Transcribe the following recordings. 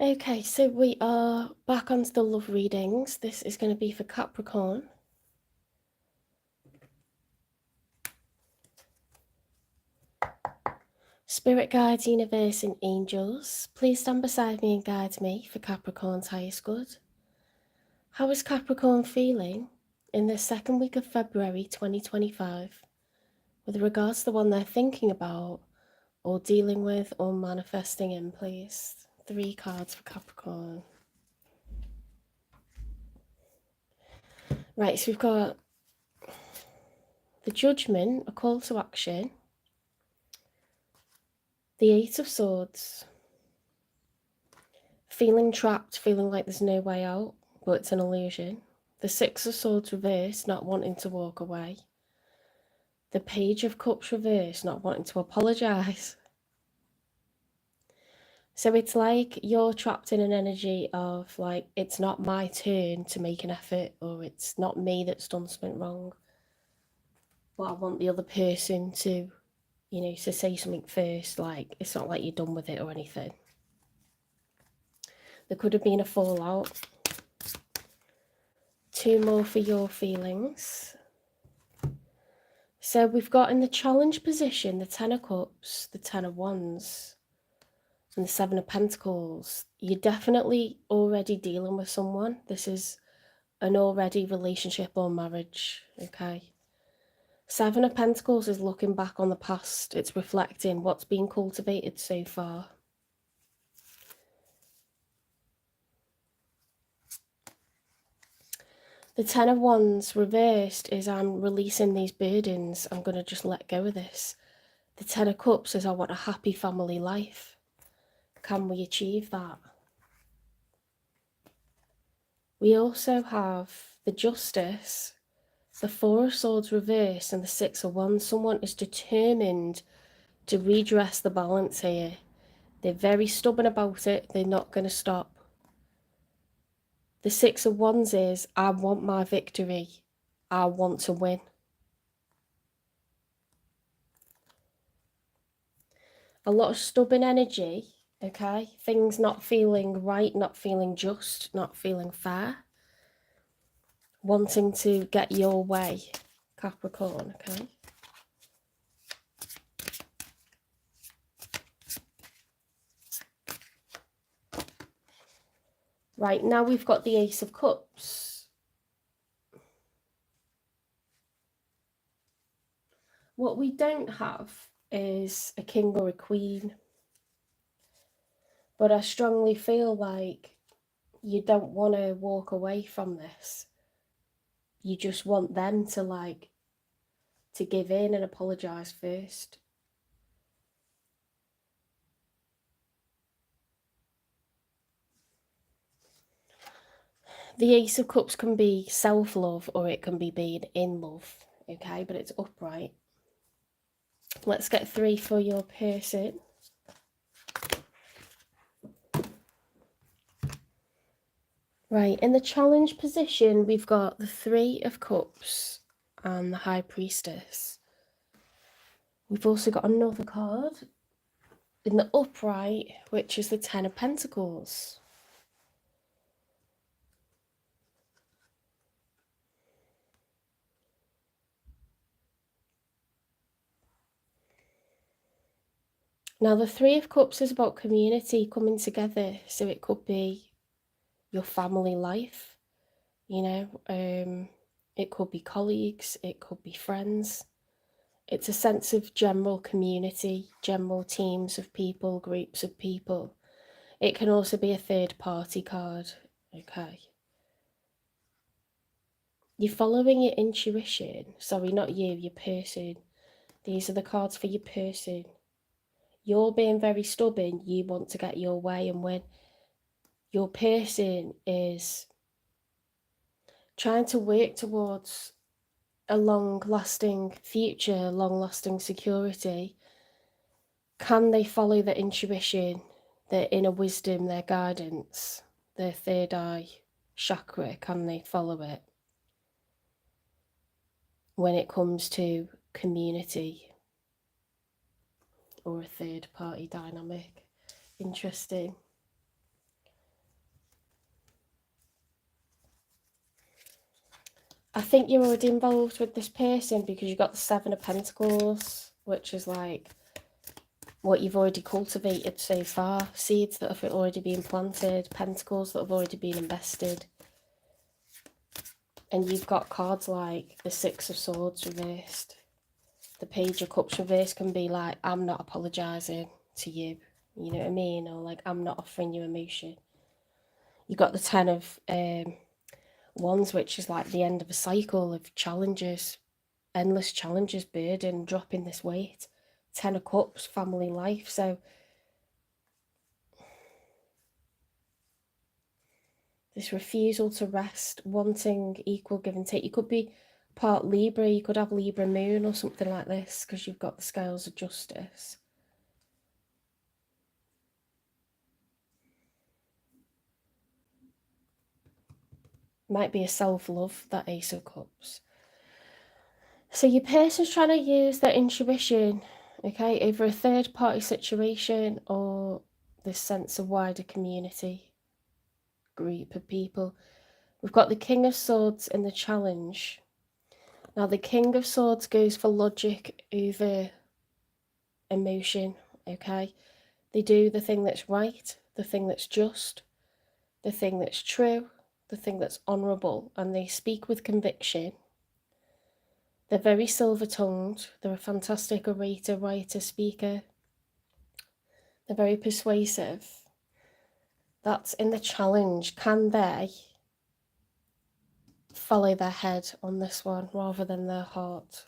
Okay, so we are back onto the love readings. This is going to be for Capricorn. Spirit guides, universe, and angels, please stand beside me and guide me for Capricorn's highest good. How is Capricorn feeling in the second week of February 2025 with regards to the one they're thinking about or dealing with or manifesting in, please? 3 cards for Capricorn. Right, so we've got the Judgment, a call to action, the 8 of Swords, feeling trapped, feeling like there's no way out, but it's an illusion, the 6 of Swords reversed, not wanting to walk away, the Page of Cups reversed, not wanting to apologise. So it's like you're trapped in an energy of like, it's not my turn to make an effort, or it's not me that's done something wrong, but I want the other person to, to say something first. Like, it's not like you're done with it or anything. There could have been a fallout. 2 more for your feelings. So we've got in the challenge position the 10 of Cups, the 10 of Wands, and the 7 of Pentacles. You're definitely already dealing with someone. This is an already relationship or marriage, okay? 7 of Pentacles is looking back on the past. It's reflecting what's been cultivated so far. The 10 of Wands reversed is I'm releasing these burdens. I'm going to just let go of this. The 10 of Cups is I want a happy family life. Can we achieve that? We also have the Justice, the 4 of Swords reversed, and the 6 of Wands. Someone is determined to redress the balance here. They're very stubborn about it. They're not going to stop. The 6 of Wands is, I want my victory. I want to win. A lot of stubborn energy, okay? Things not feeling right, not feeling just, not feeling fair. Wanting to get your way, Capricorn, okay? Right, now we've got the Ace of Cups. What we don't have is a king or a queen. But I strongly feel like you don't want to walk away from this. You just want them to give in and apologise first. The Ace of Cups can be self-love or it can be being in love, okay? But it's upright. Let's get 3 for your person. Right, in the challenge position, we've got the 3 of Cups and the High Priestess. We've also got another card in the upright, which is the 10 of Pentacles. Now, the 3 of Cups is about community coming together. So it could be your family life, it could be colleagues, it could be friends. It's a sense of general community, general teams of people, groups of people. It can also be a third party card, okay? You're following your intuition. Sorry, not you, your person. These are the cards for your person. You're being very stubborn. You want to get your way and win. Your person is trying to work towards a long-lasting future, long-lasting security. Can they follow their intuition, their inner wisdom, their guidance, their third eye chakra? Can they follow it when it comes to community or a third party dynamic? Interesting. I think you're already involved with this person because you've got the Seven of Pentacles, which is like what you've already cultivated so far. Seeds that have already been planted, pentacles that have already been invested. And you've got cards like the Six of Swords reversed. The Page of Cups reversed can be like, I'm not apologising to you. You know what I mean? Or like, I'm not offering you emotion. You got the Ten of Wands, which is like the end of a cycle of challenges, endless challenges, burden, dropping this weight. Ten of Cups, family life. So this refusal to rest, wanting equal give and take. You could be part Libra, you could have Libra moon or something like this because you've got the scales of justice. Might be a self-love, that Ace of Cups. So your person's trying to use their intuition, okay, over a third party situation or this sense of wider community, group of people. We've got the King of Swords in the challenge. Now the King of Swords goes for logic over emotion, okay? They do the thing that's right, the thing that's just, the thing that's true, the thing that's honourable, and they speak with conviction. They're very silver-tongued. They're a fantastic orator, writer, speaker. They're very persuasive. That's in the challenge. Can they follow their head on this one rather than their heart?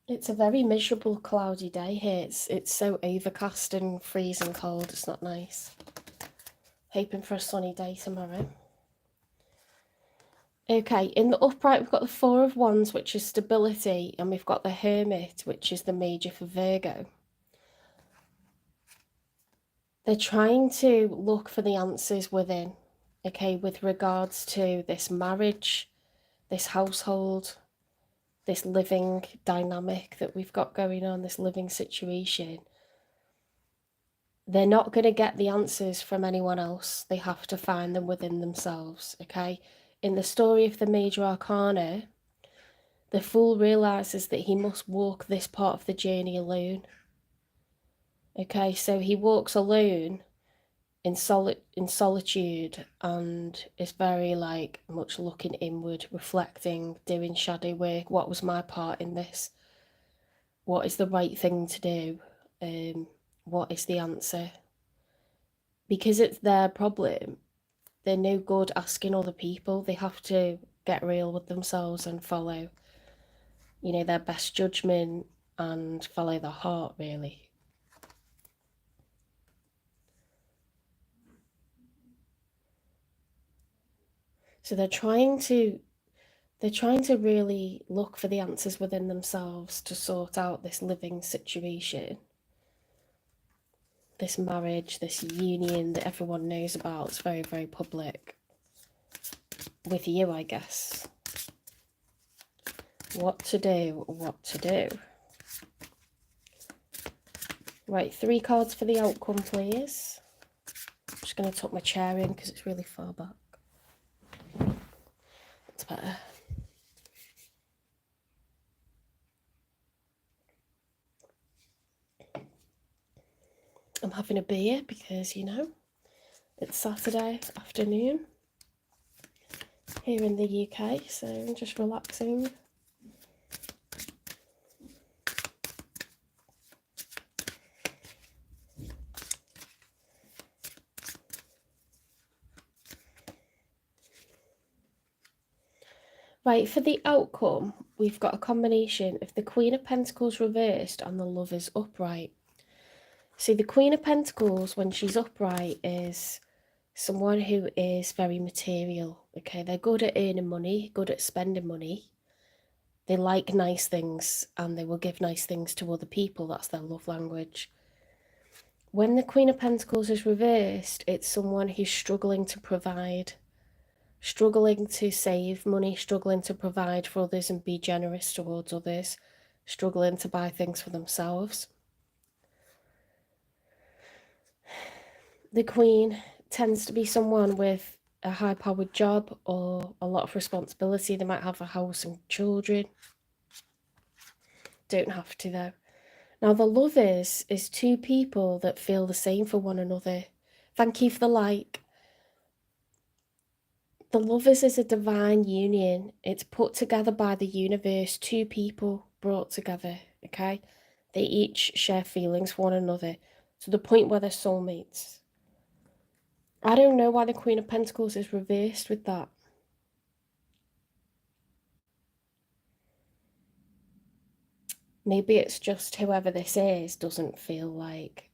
It's a very miserable, cloudy day here. It's so overcast and freezing cold. It's not nice. Hoping for a sunny day tomorrow. Okay, in the upright, we've got the Four of Wands, which is stability, and we've got the Hermit, which is the Major for Virgo. They're trying to look for the answers within, okay, with regards to this marriage, this household, this living dynamic that we've got going on, this living situation. They're not going to get the answers from anyone else. They have to find them within themselves, okay? In the story of the Major Arcana, the Fool realizes that he must walk this part of the journey alone. Okay, so he walks alone in solitude and is very like much looking inward, reflecting, doing shadow work. What was my part in this? What is the right thing to do? What is the answer? Because it's their problem, they're no good asking other people. They have to get real with themselves and follow, you know, their best judgment and follow their heart, really. So they're trying to really look for the answers within themselves to sort out this living situation, this marriage, this union that everyone knows about. It's very, very public. With you, I guess. What to do, what to do. Right, 3 cards for the outcome, please. I'm just going to tuck my chair in because it's really far back. That's better. I'm having a beer because, you know, it's Saturday afternoon here in the UK, so I'm just relaxing. Right, for the outcome, we've got a combination of the Queen of Pentacles reversed and the Lovers upright. See, the Queen of Pentacles, when she's upright, is someone who is very material, okay? They're good at earning money, good at spending money. They like nice things and they will give nice things to other people. That's their love language. When the Queen of Pentacles is reversed, it's someone who's struggling to provide, struggling to save money, struggling to provide for others and be generous towards others, struggling to buy things for themselves. The Queen tends to be someone with a high-powered job or a lot of responsibility. They might have a house and children. Don't have to, though. Now, the Lovers is two people that feel the same for one another. Thank you for the like. The Lovers is a divine union. It's put together by the universe, two people brought together, okay? They each share feelings for one another to the point where they're soulmates. I don't know why the Queen of Pentacles is reversed with that. Maybe it's just whoever this is doesn't feel like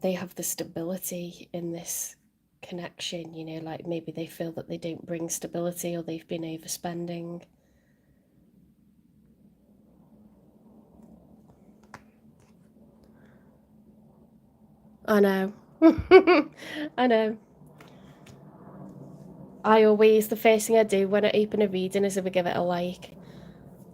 they have the stability in this connection, you know, like maybe they feel that they don't bring stability or they've been overspending. I know. I know. The first thing I do when I open a reading is if I give it a like.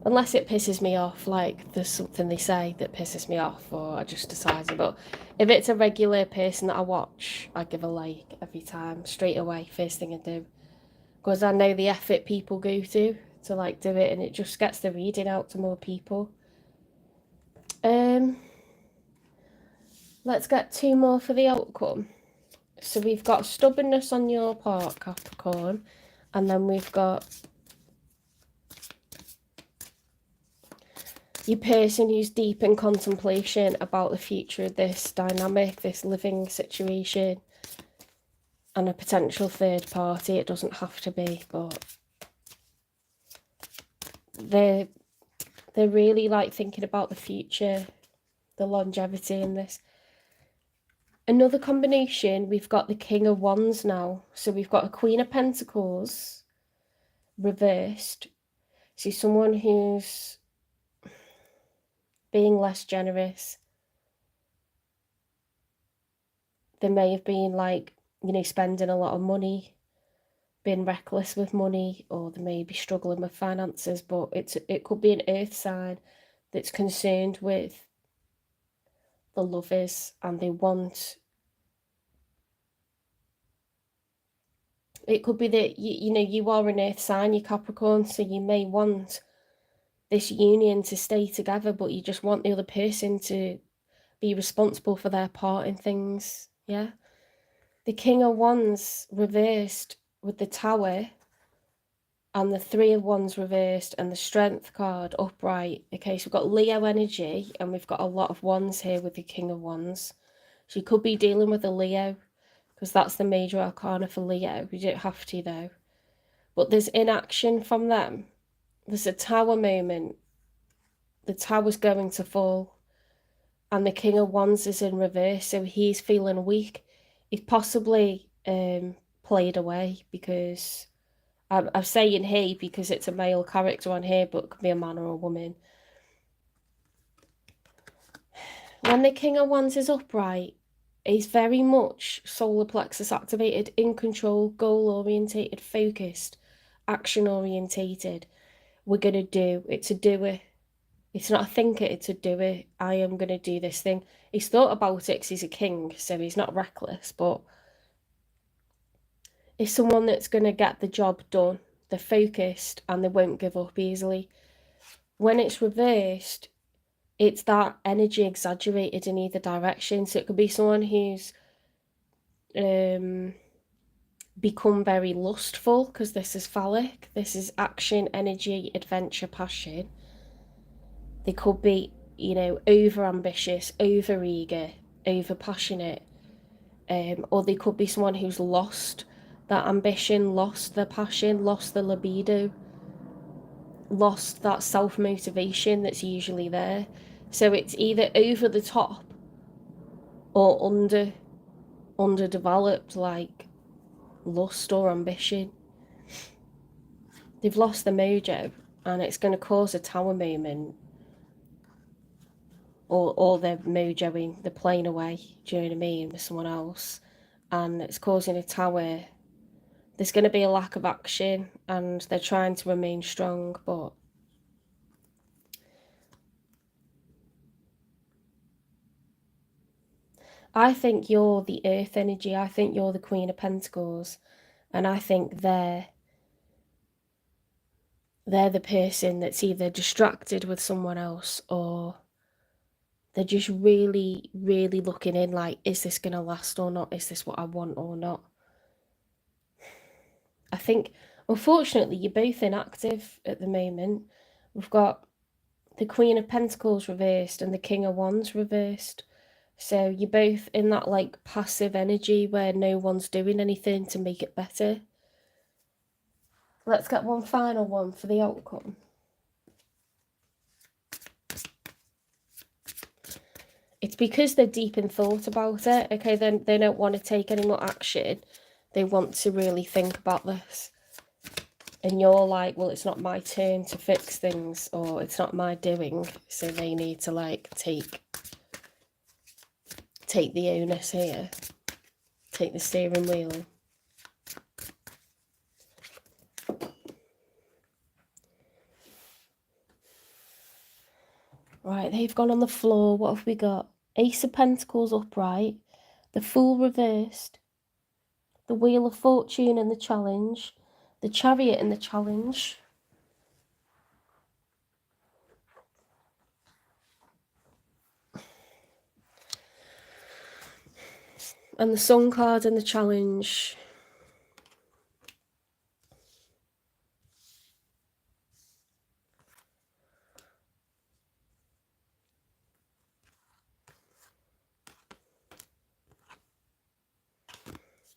Unless it pisses me off, like there's something they say that pisses me off, or I just decide. But if it's a regular person that I watch, I give a like every time, straight away, first thing I do. Because I know the effort people go to like do it, and it just gets the reading out to more people. Let's get two more for the outcome. So we've got stubbornness on your part, Capricorn, and then we've got your person who's deep in contemplation about the future of this dynamic, this living situation, and a potential third party. It doesn't have to be, but they're really like thinking about the future, the longevity in this. Another combination, we've got the King of Wands now. So we've got a Queen of Pentacles reversed. So someone who's being less generous. They may have been like, you know, spending a lot of money, being reckless with money, or they may be struggling with finances, but it could be an earth sign that's concerned with the Lovers, and they want, it could be that you know, you are an earth sign, you Capricorn, so you may want this union to stay together, but you just want the other person to be responsible for their part in things. Yeah, the King of Wands reversed with the Tower and the Three of Wands reversed and the Strength card upright. Okay, so we've got Leo energy and we've got a lot of wands here with the King of Wands. So you could be dealing with a Leo, because that's the major arcana for Leo. You don't have to, though. But there's inaction from them. There's a Tower moment. The Tower's going to fall. And the King of Wands is in reverse, so he's feeling weak. He's possibly played away, because I'm saying he because it's a male character on here, but it could be a man or a woman. When the King of Wands is upright, he's very much solar plexus activated, in control, goal orientated, focused, action orientated. We're going to do, it's a doer. It's not a thinker, it's a doer. I am going to do this thing. He's thought about it because he's a king, so he's not reckless, but it's someone that's going to get the job done. They're focused and they won't give up easily. When it's reversed, it's that energy exaggerated in either direction. So it could be someone who's become very lustful, because this is phallic. This is action, energy, adventure, passion. They could be, you know, over ambitious, over eager, over passionate. Or they could be someone who's lost that ambition, lost their passion, lost the libido, lost that self-motivation that's usually there. So it's either over the top or underdeveloped, like lust or ambition. They've lost the mojo, and it's going to cause a Tower moment, or they're mojoing, they're playing away, do you know what I mean, with someone else, and it's causing a Tower. There's going to be a lack of action, and they're trying to remain strong, but I think you're the earth energy. I think you're the Queen of Pentacles. And I think they're the person that's either distracted with someone else, or they're just really, really looking in like, is this going to last or not? Is this what I want or not? I think, unfortunately, you're both inactive at the moment. We've got the Queen of Pentacles reversed and the King of Wands reversed. So you're both in that like passive energy where no one's doing anything to make it better. Let's get one final one for the outcome. It's because they're deep in thought about it. Okay, then they don't want to take any more action. They want to really think about this. And you're like, well, it's not my turn to fix things, or it's not my doing. So they need to like take the onus here. Take the steering wheel. Right, they've gone on the floor. What have we got? Ace of Pentacles upright. The Fool reversed. The Wheel of Fortune in the Challenge. The Chariot in the Challenge. And the Sun card in the Challenge.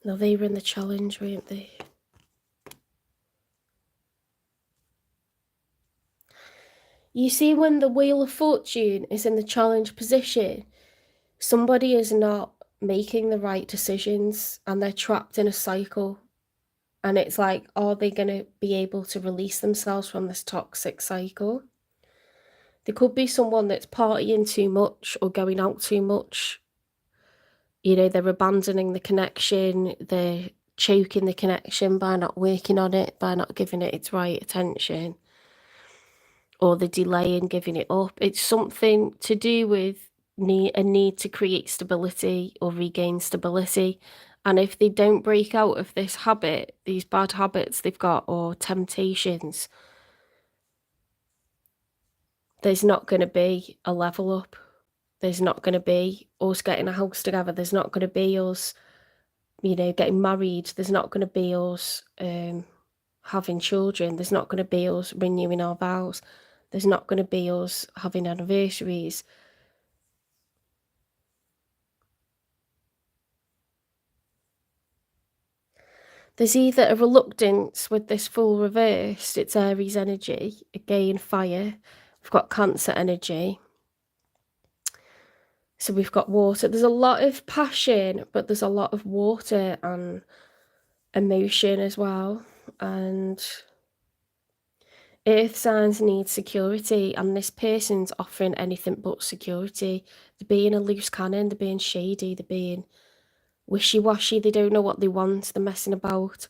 Now they were in the Challenge, weren't they? You see, when the Wheel of Fortune is in the Challenge position, somebody is not making the right decisions and they're trapped in a cycle. And it's like, are they going to be able to release themselves from this toxic cycle? There could be someone that's partying too much or going out too much. You know, they're abandoning the connection, they're choking the connection by not working on it, by not giving it its right attention, or the delay in giving it up. It's something to do with a need to create stability or regain stability. And if they don't break out of this habit, these bad habits they've got, or temptations, there's not going to be a level up. There's not going to be us getting a house together. There's not going to be us, you know, getting married. There's not going to be us having children. There's not going to be us renewing our vows. There's not going to be us having anniversaries. There's either a reluctance with this Fool reversed, it's Aries energy, again fire. We've got Cancer energy. So we've got water. There's a lot of passion, but there's a lot of water and emotion as well. And earth signs need security, and this person's offering anything but security. They're being a loose cannon, they're being shady, they're being wishy-washy, they don't know what they want, they're messing about.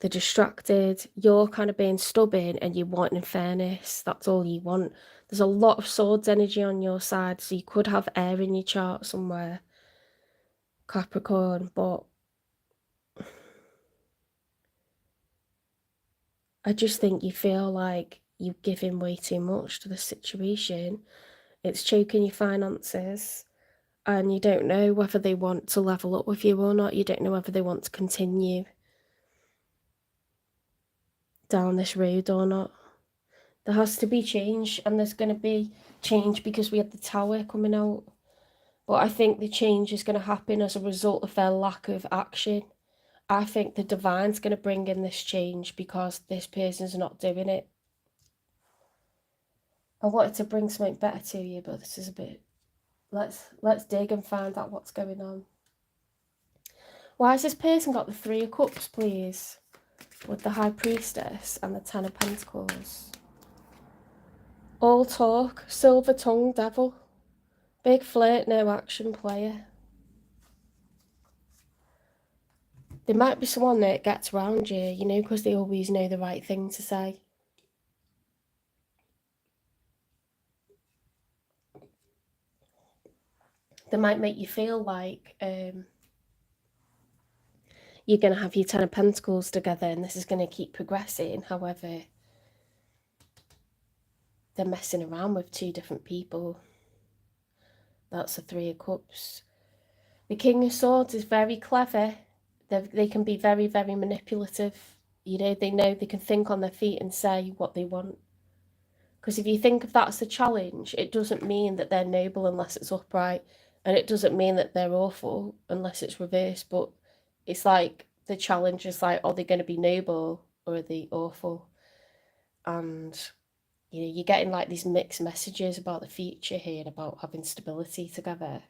They're distracted. You're kind of being stubborn and you want fairness. That's all you want. There's a lot of swords energy on your side, so you could have air in your chart somewhere, Capricorn, but I just think you feel like you're giving way too much to the situation. It's choking your finances, and you don't know whether they want to level up with you or not. You don't know whether they want to continue down this road or not. There has to be change, and there's going to be change because we had the Tower coming out. But I think the change is going to happen as a result of their lack of action. I think the divine's going to bring in this change because this person's not doing it. I wanted to bring something better to you, but this is a bit... Let's dig and find out what's going on. Why has this person got the Three of Cups, please? With the High Priestess and the Ten of Pentacles. All talk, silver tongue devil. Big flirt, no action player. There might be someone that gets around you, you know, because they always know the right thing to say. They might make you feel like you're going to have your Ten of Pentacles together and this is going to keep progressing. However, they're messing around with two different people. That's the Three of Cups. The King of Swords is very clever. They can be very, very manipulative. You know they can think on their feet and say what they want. Because if you think if that's the challenge, it doesn't mean that they're noble unless it's upright. And it doesn't mean that they're awful unless it's reversed. But it's like the challenge is like, are they going to be noble or are they awful? And, you know, you're getting like these mixed messages about the future here, about having stability together.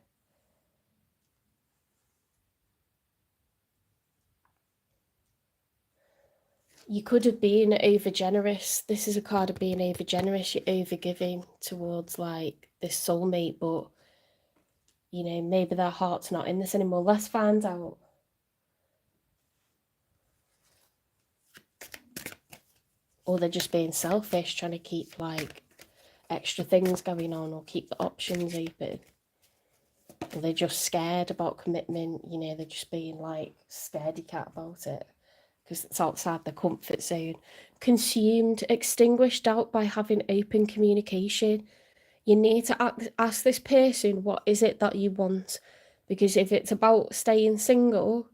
You could have been over generous. This is a card of being over generous. You're over giving towards like this soulmate, but you know, maybe their heart's not in this anymore. Let's find out. Or they're just being selfish, trying to keep like extra things going on or keep the options open. Or they're just scared about commitment. You know, they're just being like scaredy cat about it because it's outside their comfort zone. Consumed, extinguished doubt by having open communication. You need to ask this person, what is it that you want? Because if it's about staying single,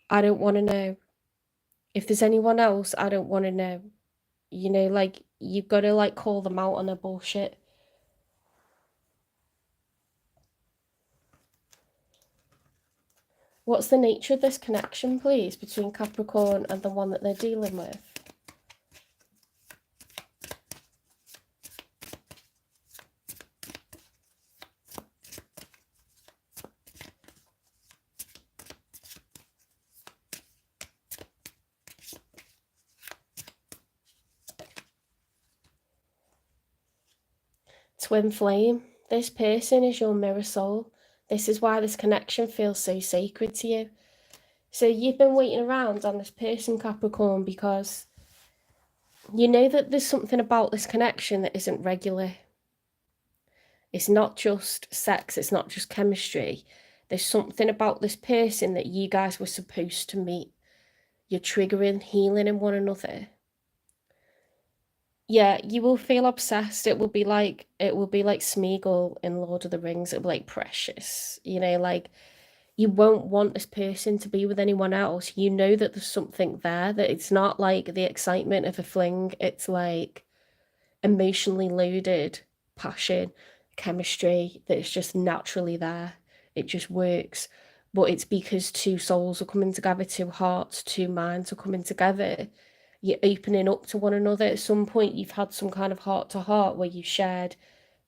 I don't want to know. If there's anyone else, I don't want to know. You know, like, you've got to, like, call them out on their bullshit. What's the nature of this connection, please, between Capricorn and the one that they're dealing with? Twin flame. This person is your mirror soul. This is why this connection feels so sacred to you. So you've been waiting around on this person, Capricorn, because you know that there's something about this connection that isn't regular. It's not just sex, it's not just chemistry. There's something about this person that you guys were supposed to meet. You're triggering healing in one another. Yeah, you will feel obsessed. It will be like Smeagol in Lord of the Rings. It'll be like precious. You know, like you won't want this person to be with anyone else. You know that there's something there, that it's not like the excitement of a fling. It's like emotionally loaded passion, chemistry that's just naturally there. It just works. But it's because two souls are coming together, two hearts, two minds are coming together. You're opening up to one another. At some point, you've had some kind of heart to heart where you've shared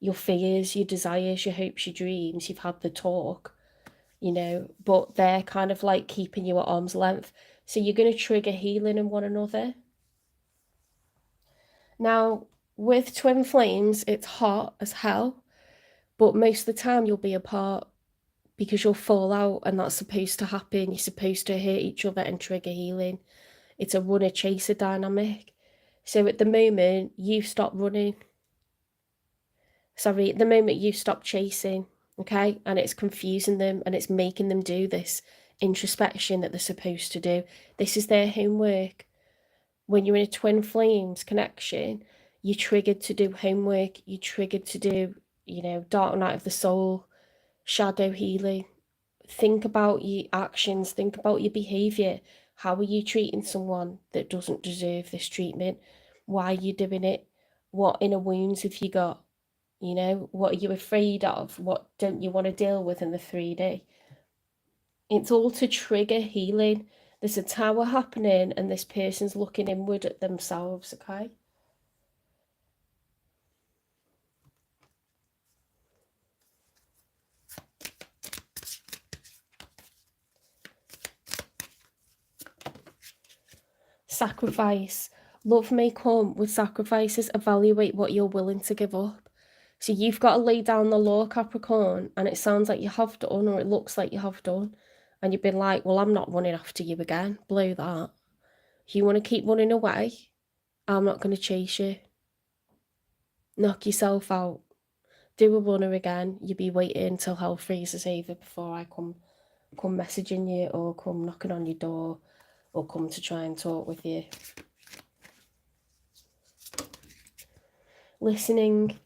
your fears, your desires, your hopes, your dreams. You've had the talk, you know, but they're kind of like keeping you at arm's length. So you're going to trigger healing in one another. Now, with twin flames, it's hot as hell, but most of the time you'll be apart because you'll fall out, and that's supposed to happen. You're supposed to hurt each other and trigger healing. It's a runner-chaser dynamic. So at the moment, you stop running. Sorry, at the moment you stop chasing, okay? And it's confusing them and it's making them do this introspection that they're supposed to do. This is their homework. When you're in a twin flames connection, you're triggered to do homework. You're triggered to do, you know, dark night of the soul, shadow healing. Think about your actions. Think about your behavior. How are you treating someone that doesn't deserve this treatment? Why are you doing it? What inner wounds have you got? You know, what are you afraid of? What don't you want to deal with in the 3D? It's all to trigger healing. There's a tower happening and this person's looking inward at themselves, okay? Sacrifice. Love may come with sacrifices. Evaluate what you're willing to give up. So you've got to lay down the law, Capricorn, and it sounds like you have done, or it looks like you have done. And you've been like, well, I'm not running after you again. Blow that. If you want to keep running away, I'm not going to chase you. Knock yourself out. do a runner again. You'll be waiting until hell freezes over before I come messaging you or come knocking on your door or come to try and talk with you. Listening.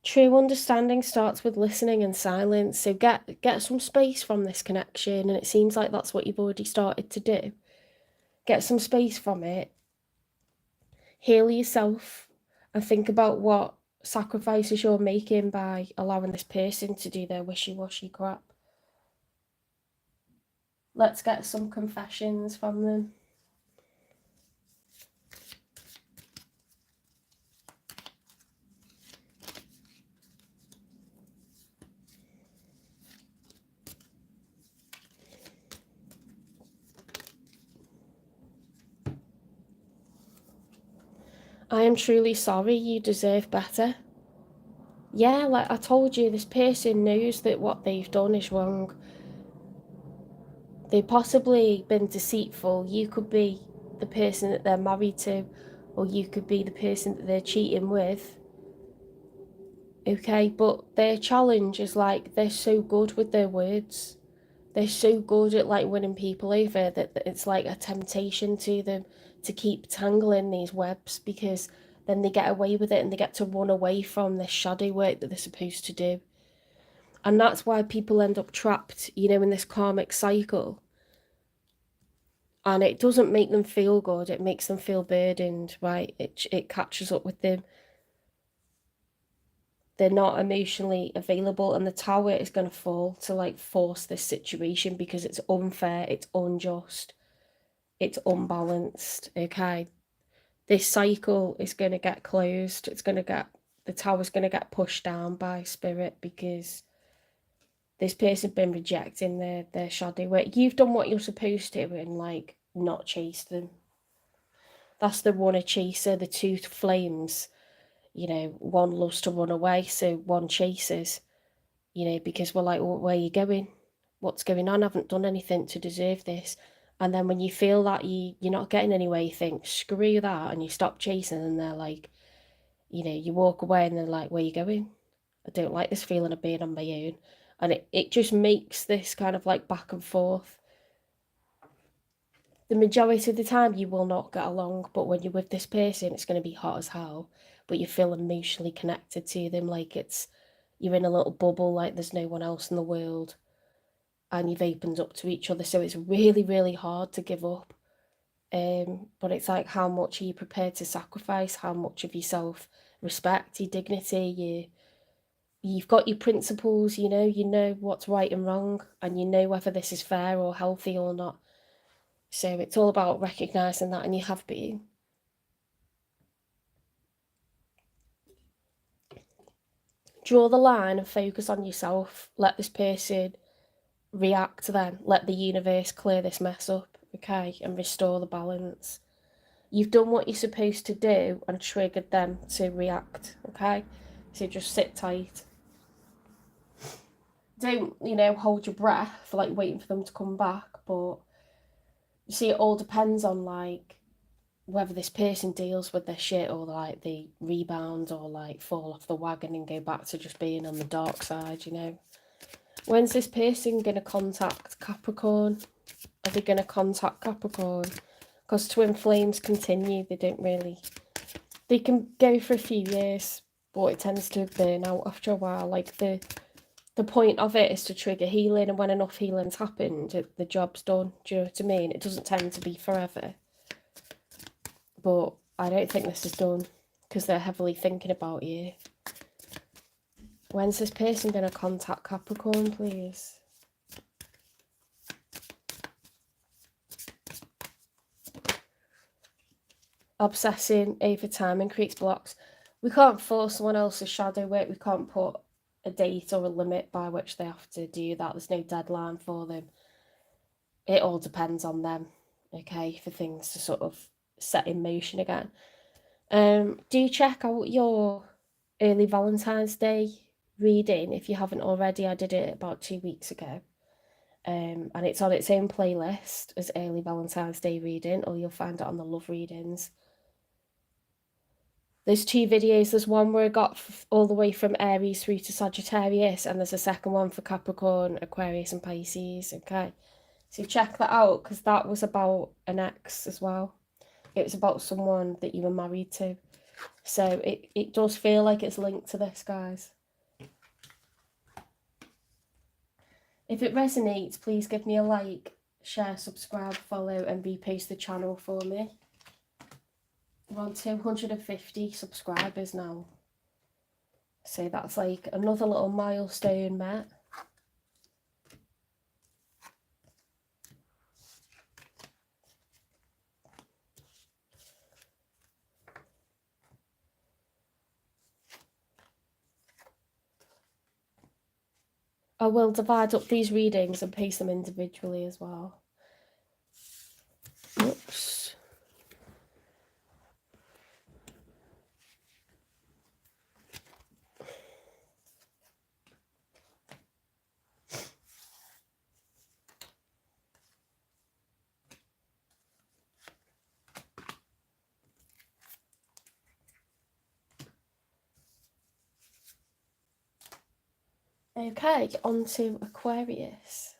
True understanding starts with listening and silence. So get some space from this connection, and it seems like that's what you've already started to do. Get some space from it. Heal yourself and think about what sacrifices you're making by allowing this person to do their wishy-washy crap. Let's get some confessions from them. I am truly sorry, you deserve better. Yeah, like I told you, this person knows that what they've done is wrong. They've possibly been deceitful. You could be the person that they're married to, or you could be the person that they're cheating with. Okay, but their challenge is like they're so good with their words. They're so good at like winning people over that it's like a temptation to them to keep tangling these webs, because then they get away with it and they get to run away from this shadow work that they're supposed to do. And that's why people end up trapped, you know, in this karmic cycle. And it doesn't make them feel good. It makes them feel burdened, right? It catches up with them. They're not emotionally available, and the tower is going to fall to like force this situation because it's unfair, it's unjust, it's unbalanced. Okay, this cycle is going to get closed. It's going to get, the tower's going to get pushed down by spirit because this person's been rejecting their shadow work. You've done what you're supposed to and like not chased them. That's the runner chaser, the two flames. You know, one loves to run away, so one chases. You know, because we're like, well, where are you going? What's going on? I haven't done anything to deserve this. And then when you feel that you're not getting anywhere, you think, screw that, and you stop chasing, and they're like, you know, you walk away and they're like, where are you going? I don't like this feeling of being on my own. And it just makes this kind of like back and forth. The majority of the time you will not get along, but when you're with this person, it's going to be hot as hell, but you feel emotionally connected to them, like you're in a little bubble, like there's no one else in the world, and you've opened up to each other. So it's really, really hard to give up. But it's like, how much are you prepared to sacrifice? How much of yourself respect, your dignity, you've got your principles, you know what's right and wrong, and you know whether this is fair or healthy or not. So it's all about recognising that, and you have been. Draw the line and focus on yourself. Let this person react then. Let the universe clear this mess up, okay, and restore the balance. You've done what you're supposed to do and triggered them to react, okay? So just sit tight. Don't, hold your breath, like waiting for them to come back, but you see, it all depends on like whether this person deals with their shit or like they rebound or like fall off the wagon and go back to just being on the dark side, When's this person going to contact Capricorn? Are they going to contact Capricorn? Because twin flames continue. They can go for a few years, but it tends to burn out after a while. Like the point of it is to trigger healing, and when enough healing's happened, the job's done. Do you know what I mean? It doesn't tend to be forever. But I don't think this is done because they're heavily thinking about you. When's this person going to contact Capricorn, please? Obsessing over time and creates blocks. We can't force someone else's shadow work. We can't put a date or a limit by which they have to do that. There's no deadline for them. It all depends on them, okay, for things to sort of set in motion again. Do check out your early Valentine's Day reading if you haven't already. I did it about 2 weeks ago. And it's on its own playlist as early Valentine's Day reading, or you'll find it on the love readings. There's two videos. There's one where I got all the way from Aries through to Sagittarius, and there's a second one for Capricorn, Aquarius and Pisces, okay? So check that out, because that was about an ex as well. It was about someone that you were married to. So it does feel like it's linked to this, guys. If it resonates, please give me a like, share, subscribe, follow, and repost the channel for me. We're on 250 subscribers now. So that's like another little milestone met. I will divide up these readings and paste them individually as well. Oops. Okay, on to Aquarius.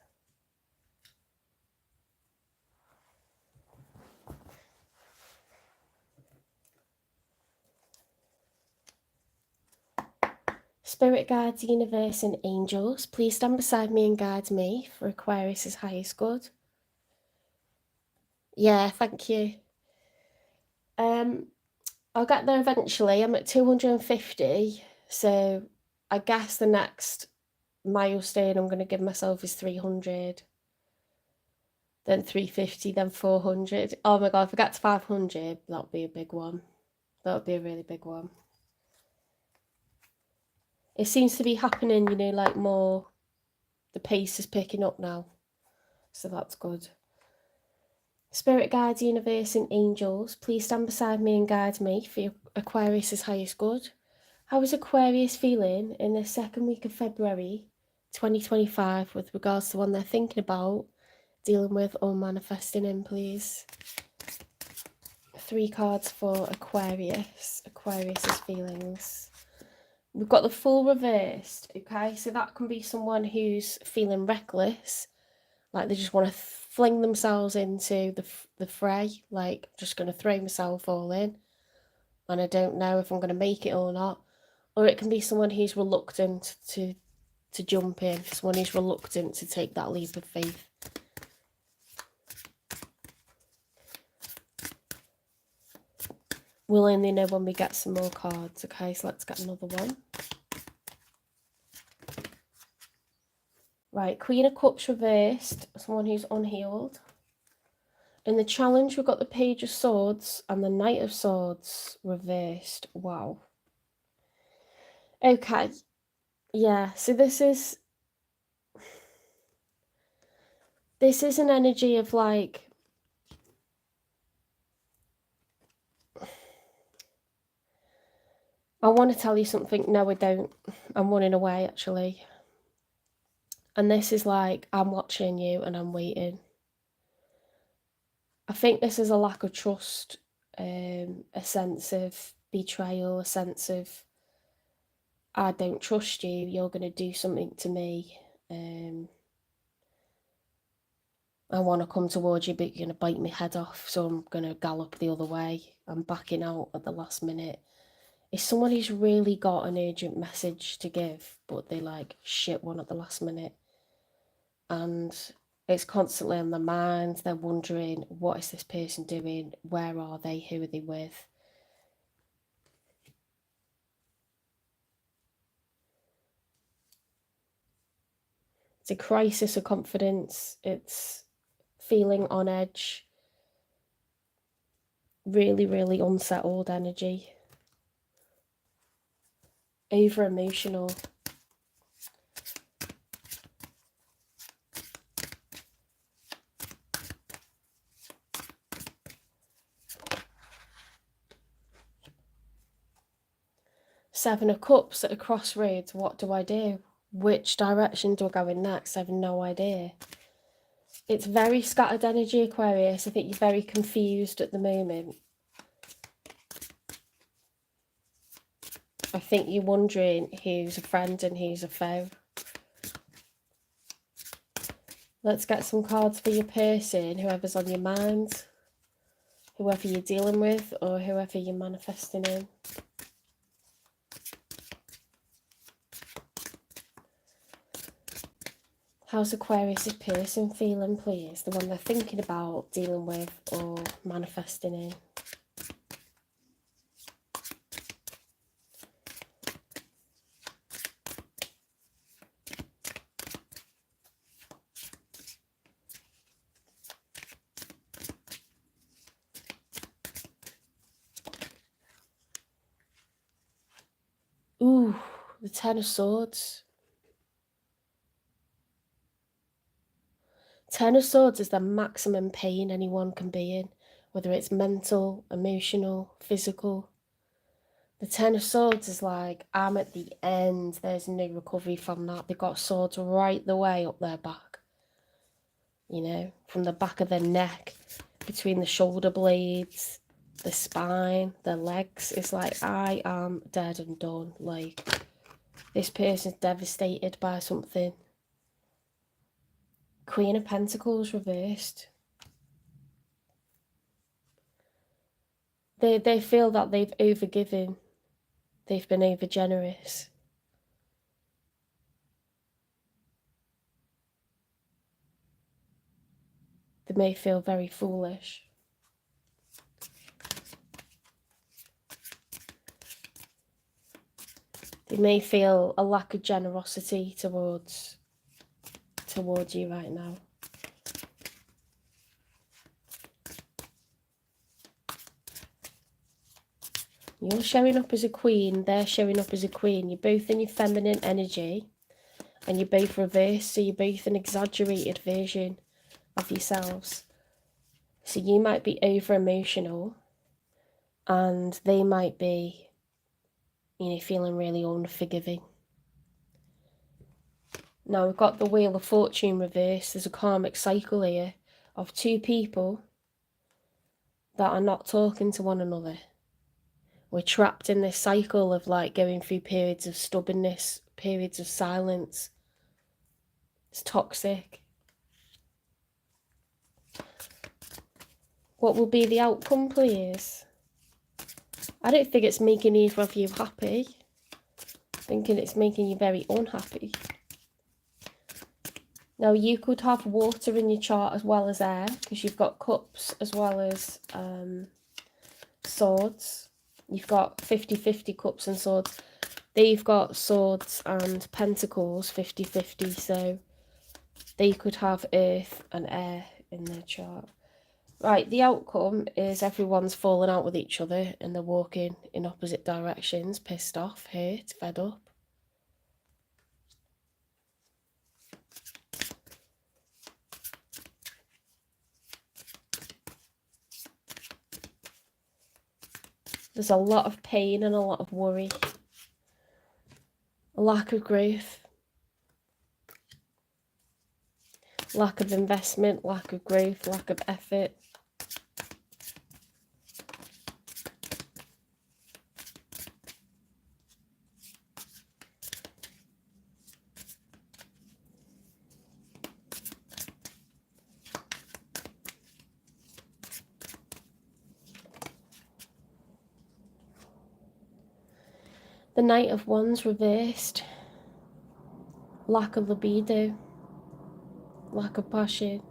Spirit guides, universe and angels, please stand beside me and guide me for Aquarius's highest good. Yeah, thank you. I'll get there eventually. I'm at 250, so I guess the next milestone I'm going to give myself is 300, then 350, then 400. Oh my god, if I get to 500, that'll be a big one. That'll be a really big one. It seems to be happening, you know, like more, the pace is picking up now, so that's good. Spirit guides, universe and angels, please stand beside me and guide me for Aquarius's highest good. How is Aquarius feeling in the second week of February 2025 with regards to one they're thinking about, dealing with or manifesting in, please? 3 cards for Aquarius. Aquarius's feelings. We've got the Fool reversed, okay? So that can be someone who's feeling reckless, like they just want to fling themselves into the fray, like just going to throw myself all in, and I don't know if I'm going to make it or not. Or it can be someone who's reluctant to jump in, someone who's reluctant to take that leap of faith. We'll only know when we get some more cards, okay? So let's get another one. Right, Queen of Cups reversed, someone who's unhealed. In the challenge, we've got the Page of Swords and the Knight of Swords reversed. Wow. Okay. Yeah, so this is an energy of like, I want to tell you something. No, I don't. I'm running away, actually. And this is like, I'm watching you and I'm waiting. I think this is a lack of trust, a sense of betrayal, a sense of, I don't trust you, you're going to do something to me. I want to come towards you, but you're going to bite my head off, so I'm going to gallop the other way. I'm backing out at the last minute. It's someone who's really got an urgent message to give, but they like shit one at the last minute. And it's constantly on their mind. They're wondering, what is this person doing? Where are they? Who are they with? It's a crisis of confidence. It's feeling on edge. Really, really unsettled energy. Over emotional. Seven of Cups at a crossroads. What do I do? Which direction do I go in next? I have no idea. It's very scattered energy, Aquarius. I think you're very confused at the moment. I think you're wondering who's a friend and who's a foe. Let's get some cards for your person, whoever's on your mind, whoever you're dealing with, or whoever you're manifesting in. How's Aquarius' person feeling, please? The one they're thinking about, dealing with, or manifesting in. Ooh, the Ten of Swords. Ten of Swords is the maximum pain anyone can be in, whether it's mental, emotional, physical. The Ten of Swords is like, I'm at the end, there's no recovery from that. They've got swords right the way up their back. You know, from the back of their neck, between the shoulder blades, the spine, their legs. It's like, I am dead and done. Like, this person's devastated by something. Queen of Pentacles reversed. They feel that they've overgiven. They've been over generous. They may feel very foolish. They may feel a lack of generosity towards you right now. You're showing up as a queen, they're showing up as a queen. You're both in your feminine energy and you're both reversed, so you're both an exaggerated version of yourselves. So you might be over emotional and they might be, you know, feeling really unforgiving. Now we've got the Wheel of Fortune reversed. There's a karmic cycle here of two people that are not talking to one another. We're trapped in this cycle of like going through periods of stubbornness, periods of silence. It's toxic. What will be the outcome, please? I don't think it's making either of you happy. I'm thinking it's making you very unhappy. Now you could have water in your chart as well as air, because you've got cups as well as swords. You've got 50-50 cups and swords. They've got swords and pentacles 50-50, so they could have earth and air in their chart. Right, the outcome is everyone's falling out with each other and they're walking in opposite directions, pissed off, hurt, fed up. There's a lot of pain and a lot of worry. A lack of growth. Lack of investment, lack of growth, lack of effort. The Knight of Wands reversed. Lack of libido. Lack of passion.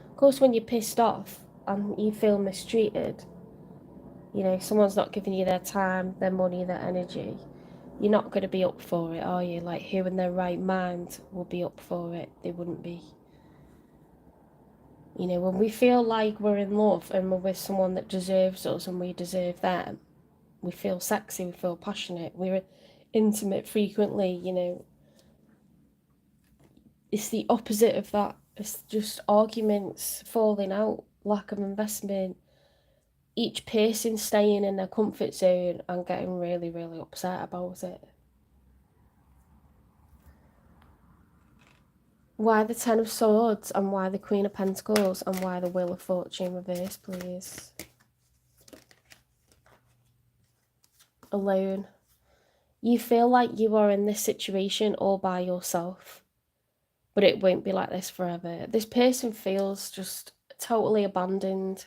Of course, when you're pissed off and you feel mistreated, you know, someone's not giving you their time, their money, their energy, you're not going to be up for it, are you? Like, who in their right mind will be up for it? They wouldn't be. You know, when we feel like we're in love and we're with someone that deserves us and we deserve them, we feel sexy, we feel passionate, we're intimate frequently, you know. It's the opposite of that. It's just arguments, falling out, lack of investment, each person staying in their comfort zone and getting really, really upset about it. Why the Ten of Swords and why the Queen of Pentacles and why the Wheel of Fortune reversed, please? Alone. You feel like you are in this situation all by yourself, but it won't be like this forever. This person feels just totally abandoned.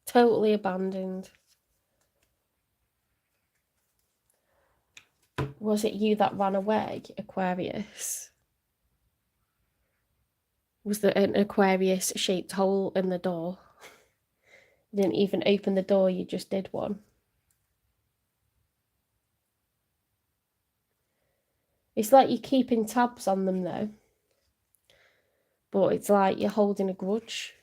Totally abandoned. Was it you that ran away, Aquarius? Was there an Aquarius-shaped hole in the door? You didn't even open the door, you just did one. It's like you're keeping tabs on them, though. But it's like you're holding a grudge.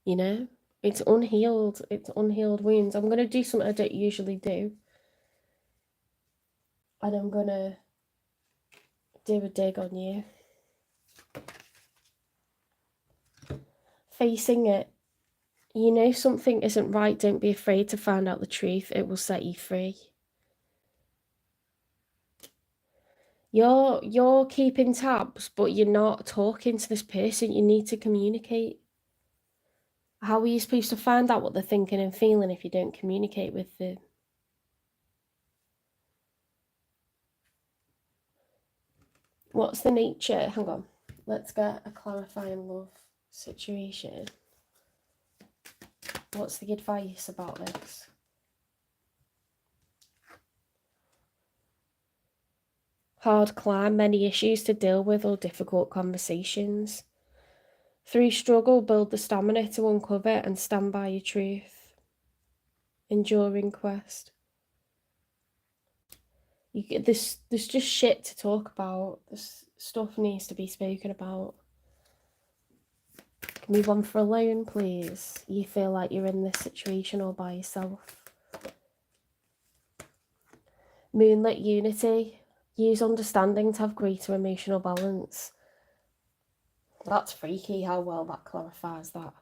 You know? It's unhealed. It's unhealed wounds. I'm going to do something I don't usually do. And I'm going to do a dig on you. Facing it. You know something isn't right, don't be afraid to find out the truth. It will set you free. You're keeping tabs, but you're not talking to this person. You need to communicate. How are you supposed to find out what they're thinking and feeling if you don't communicate with them? What's the nature? Hang on. Let's get a clarifying love situation. What's the advice about this? Hard climb, many issues to deal with or difficult conversations. Through struggle, build the stamina to uncover and stand by your truth. Enduring quest. There's just shit to talk about. This stuff needs to be spoken about. Give me one for alone, please. You feel like you're in this situation all by yourself. Moonlit unity. Use understanding to have greater emotional balance. That's freaky how well that clarifies that.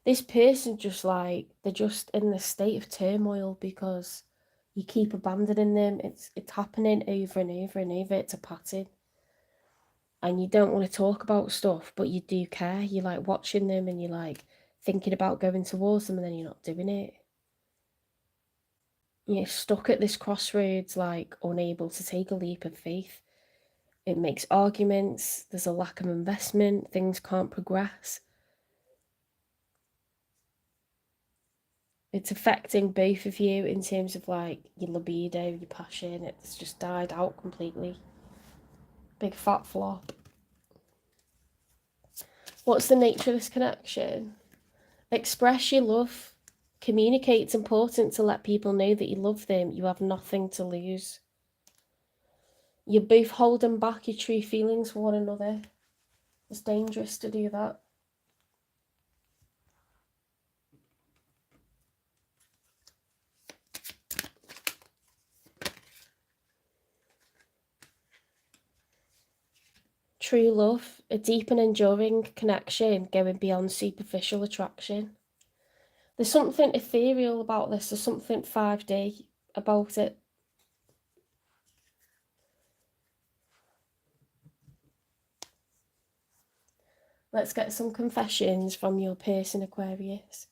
This person just like, they're just in this state of turmoil because you keep abandoning them. It's happening over and over and over. It's a pattern. And you don't want to talk about stuff, but you do care. You're like watching them and you're like thinking about going towards them and then you're not doing it. You're stuck at this crossroads, like unable to take a leap of faith. It makes arguments, there's a lack of investment, things can't progress. It's affecting both of you in terms of like your libido, your passion. It's just died out completely. Big fat flop. What's the nature of this connection? Express your love. Communicate. It's important to let people know that you love them. You have nothing to lose. You're both holding back your true feelings for one another. It's dangerous to do that. True love, a deep and enduring connection going beyond superficial attraction. There's something ethereal about this. There's something 5D about it. Let's get some confessions from your person, Aquarius.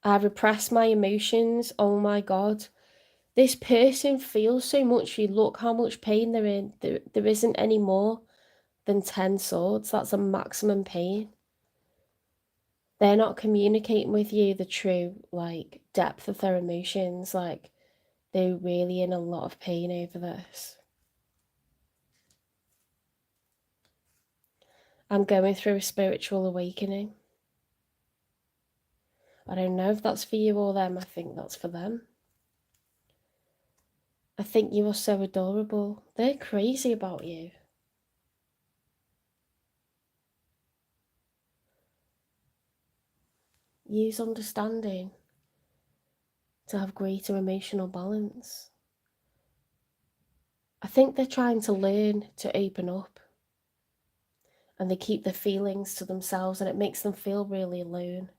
I repress my emotions. Oh my God. This person feels so much for you. Look how much pain they're in. There isn't any more than 10 swords. That's a maximum pain. They're not communicating with you the true, like, depth of their emotions. Like, they're really in a lot of pain over this. I'm going through a spiritual awakening. I don't know if that's for you or them. I think that's for them. I think you are so adorable. They're crazy about you. Use understanding to have greater emotional balance. I think they're trying to learn to open up. And they keep their feelings to themselves and it makes them feel really alone.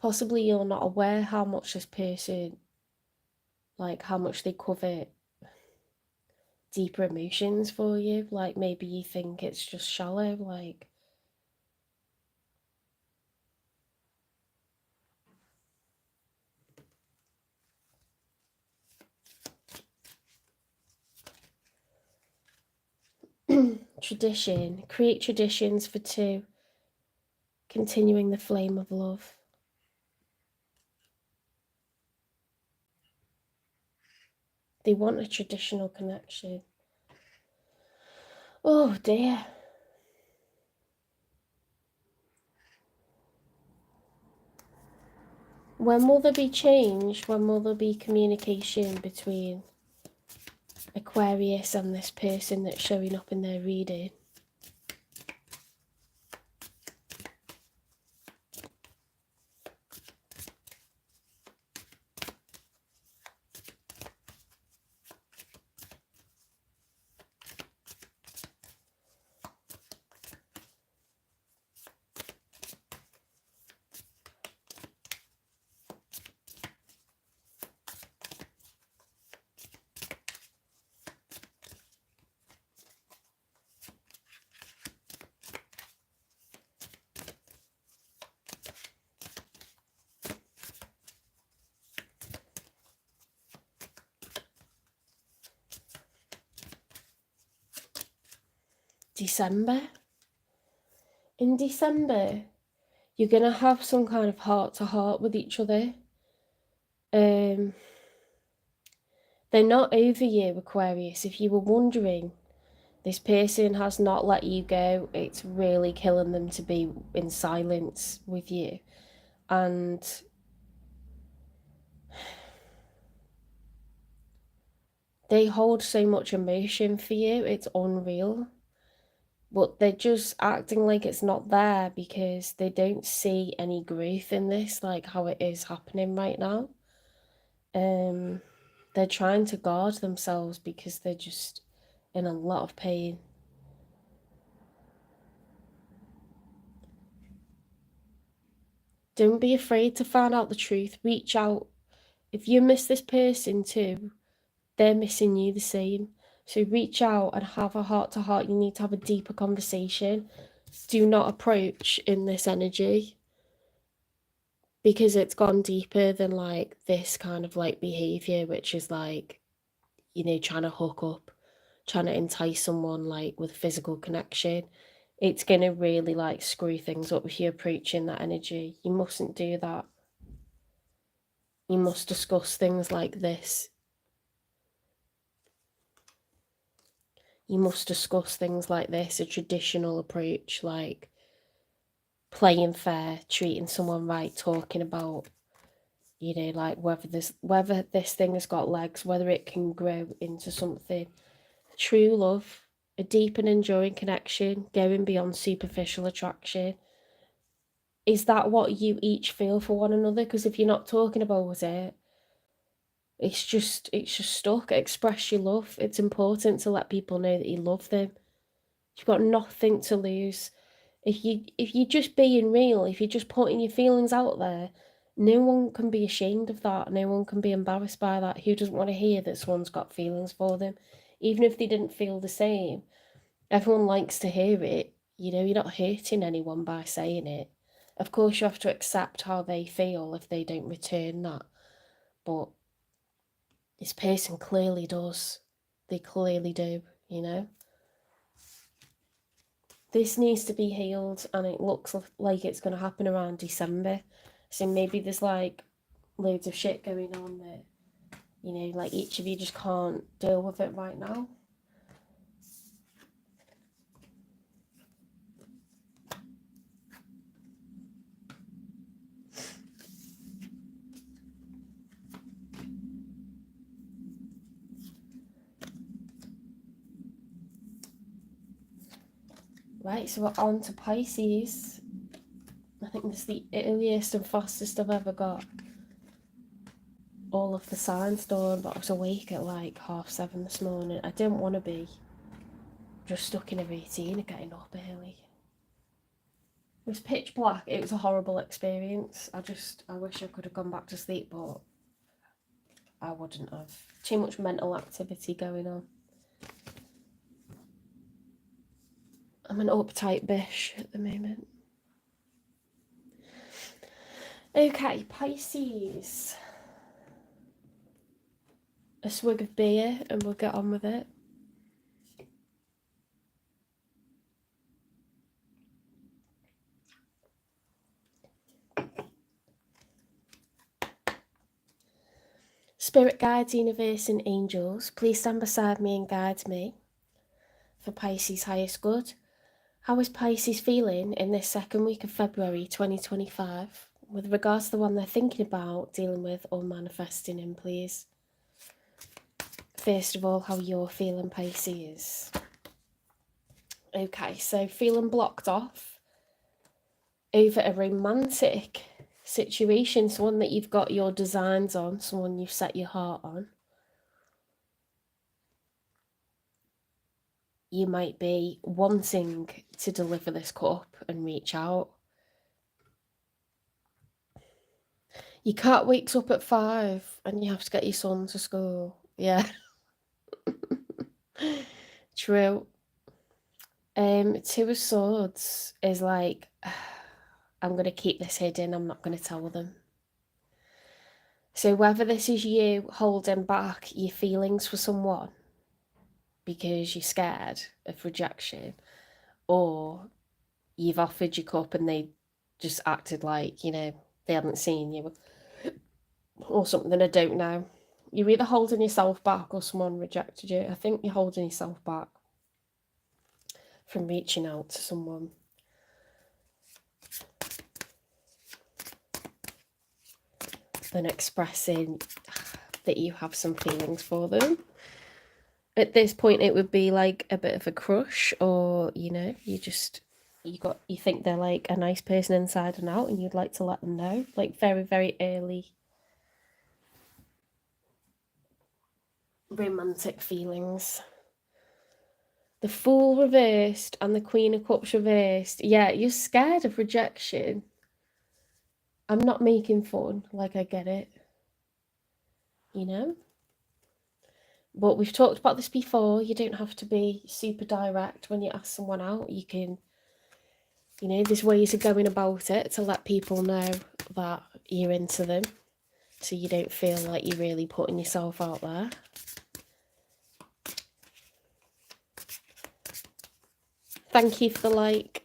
Possibly you're not aware how much this person, like how much they cover deeper emotions for you. Like maybe you think it's just shallow, like tradition. Create traditions for two. Continuing the flame of love. They want a traditional connection. Oh dear. When will there be change? When will there be communication between Aquarius and this person that's showing up in their reading? December. In December, you're going to have some kind of heart-to-heart with each other. They're not over you, Aquarius. If you were wondering, this person has not let you go. It's really killing them to be in silence with you. And they hold so much emotion for you. It's unreal. But they're just acting like it's not there because they don't see any growth in this, like how it is happening right now. They're trying to guard themselves because they're just in a lot of pain. Don't be afraid to find out the truth. Reach out. If you miss this person too, they're missing you the same. So reach out and have a heart-to-heart. You need to have a deeper conversation. Do not approach in this energy, because it's gone deeper than like this kind of like behavior, which is like, you know, trying to hook up, trying to entice someone like with physical connection. It's going to really like screw things up if you're approaching that energy. You mustn't do that. You must discuss things like this. You must discuss things like this, a traditional approach, like playing fair, treating someone right, talking about, you know, like whether this thing has got legs, whether it can grow into something. True love, a deep and enduring connection, going beyond superficial attraction. Is that what you each feel for one another? Because if you're not talking about it, it's just stuck. Express your love. It's important to let people know that you love them. You've got nothing to lose. If you're just being real, if you're just putting your feelings out there, no one can be ashamed of that. No one can be embarrassed by that. Who doesn't want to hear that someone's got feelings for them? Even if they didn't feel the same, everyone likes to hear it. You know, you're not hurting anyone by saying it. Of course, you have to accept how they feel if they don't return that. But this person clearly does. They clearly do, you know. This needs to be healed, and it looks like it's going to happen around December. So maybe there's like loads of shit going on that, you know, like each of you just can't deal with it right now. Right, so we're on to Pisces. I think this is the earliest and fastest I've ever got all of the signs done, but I was awake at like 7:30 this morning. I didn't want to be just stuck in a routine of getting up early. It was pitch black. It was a horrible experience. I wish I could have gone back to sleep, but I wouldn't have. Too much mental activity going on. I'm an uptight bish at the moment. Okay, Pisces. A swig of beer and we'll get on with it. Spirit guides, universe and angels, please stand beside me and guide me for Pisces' highest good. How is Pisces feeling in this second week of February 2025 with regards to the one they're thinking about, dealing with or manifesting in, please? First of all, how you're feeling, Pisces. Okay, so feeling blocked off over a romantic situation, someone that you've got your designs on, someone you've set your heart on. You might be wanting to deliver this cup and reach out. Your cat wakes up at 5 and you have to get your son to school. Yeah. True. Two of Swords is like, I'm going to keep this hidden, I'm not going to tell them. So whether this is you holding back your feelings for someone because you're scared of rejection, or you've offered your cup and they just acted like, you know, they hadn't seen you or something, I don't know. You're either holding yourself back or someone rejected you. I think you're holding yourself back from reaching out to someone. And expressing that you have some feelings for them. At this point, it would be like a bit of a crush, or, you know, you think they're like a nice person inside and out, and you'd like to let them know, like very, very early romantic feelings. The Fool reversed and the Queen of Cups reversed. Yeah, you're scared of rejection. I'm not making fun, like, I get it, you know? But we've talked about this before. You don't have to be super direct when you ask someone out. You can, you know, there's ways of going about it to let people know that you're into them, so you don't feel like you're really putting yourself out there. Thank you for the like.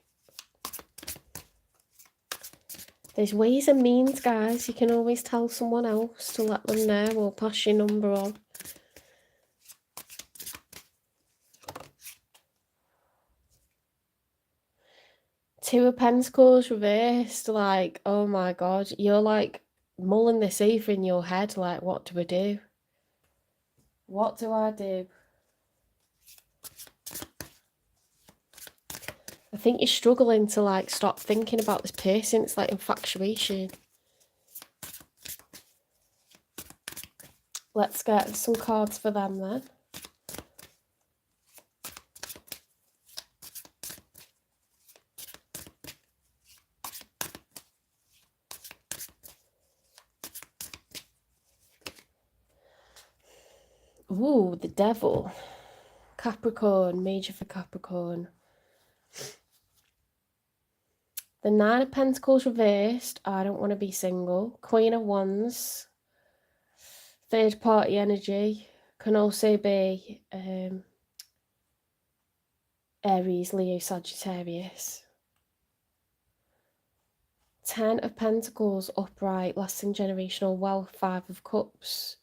There's ways and means, guys. You can always tell someone else to let them know, or pass your number on. Two of Pentacles reversed. Like, oh my god, you're like mulling this over in your head, like, what do I do? What do I do? I think you're struggling to like stop thinking about this person. It's like infatuation. Let's get some cards for them then. Ooh, the Devil. Capricorn, major for Capricorn. The Nine of Pentacles reversed. I don't want to be single. Queen of Wands. Third party energy. Can also be Aries, Leo, Sagittarius. Ten of Pentacles upright, lasting generational wealth. Five of Cups.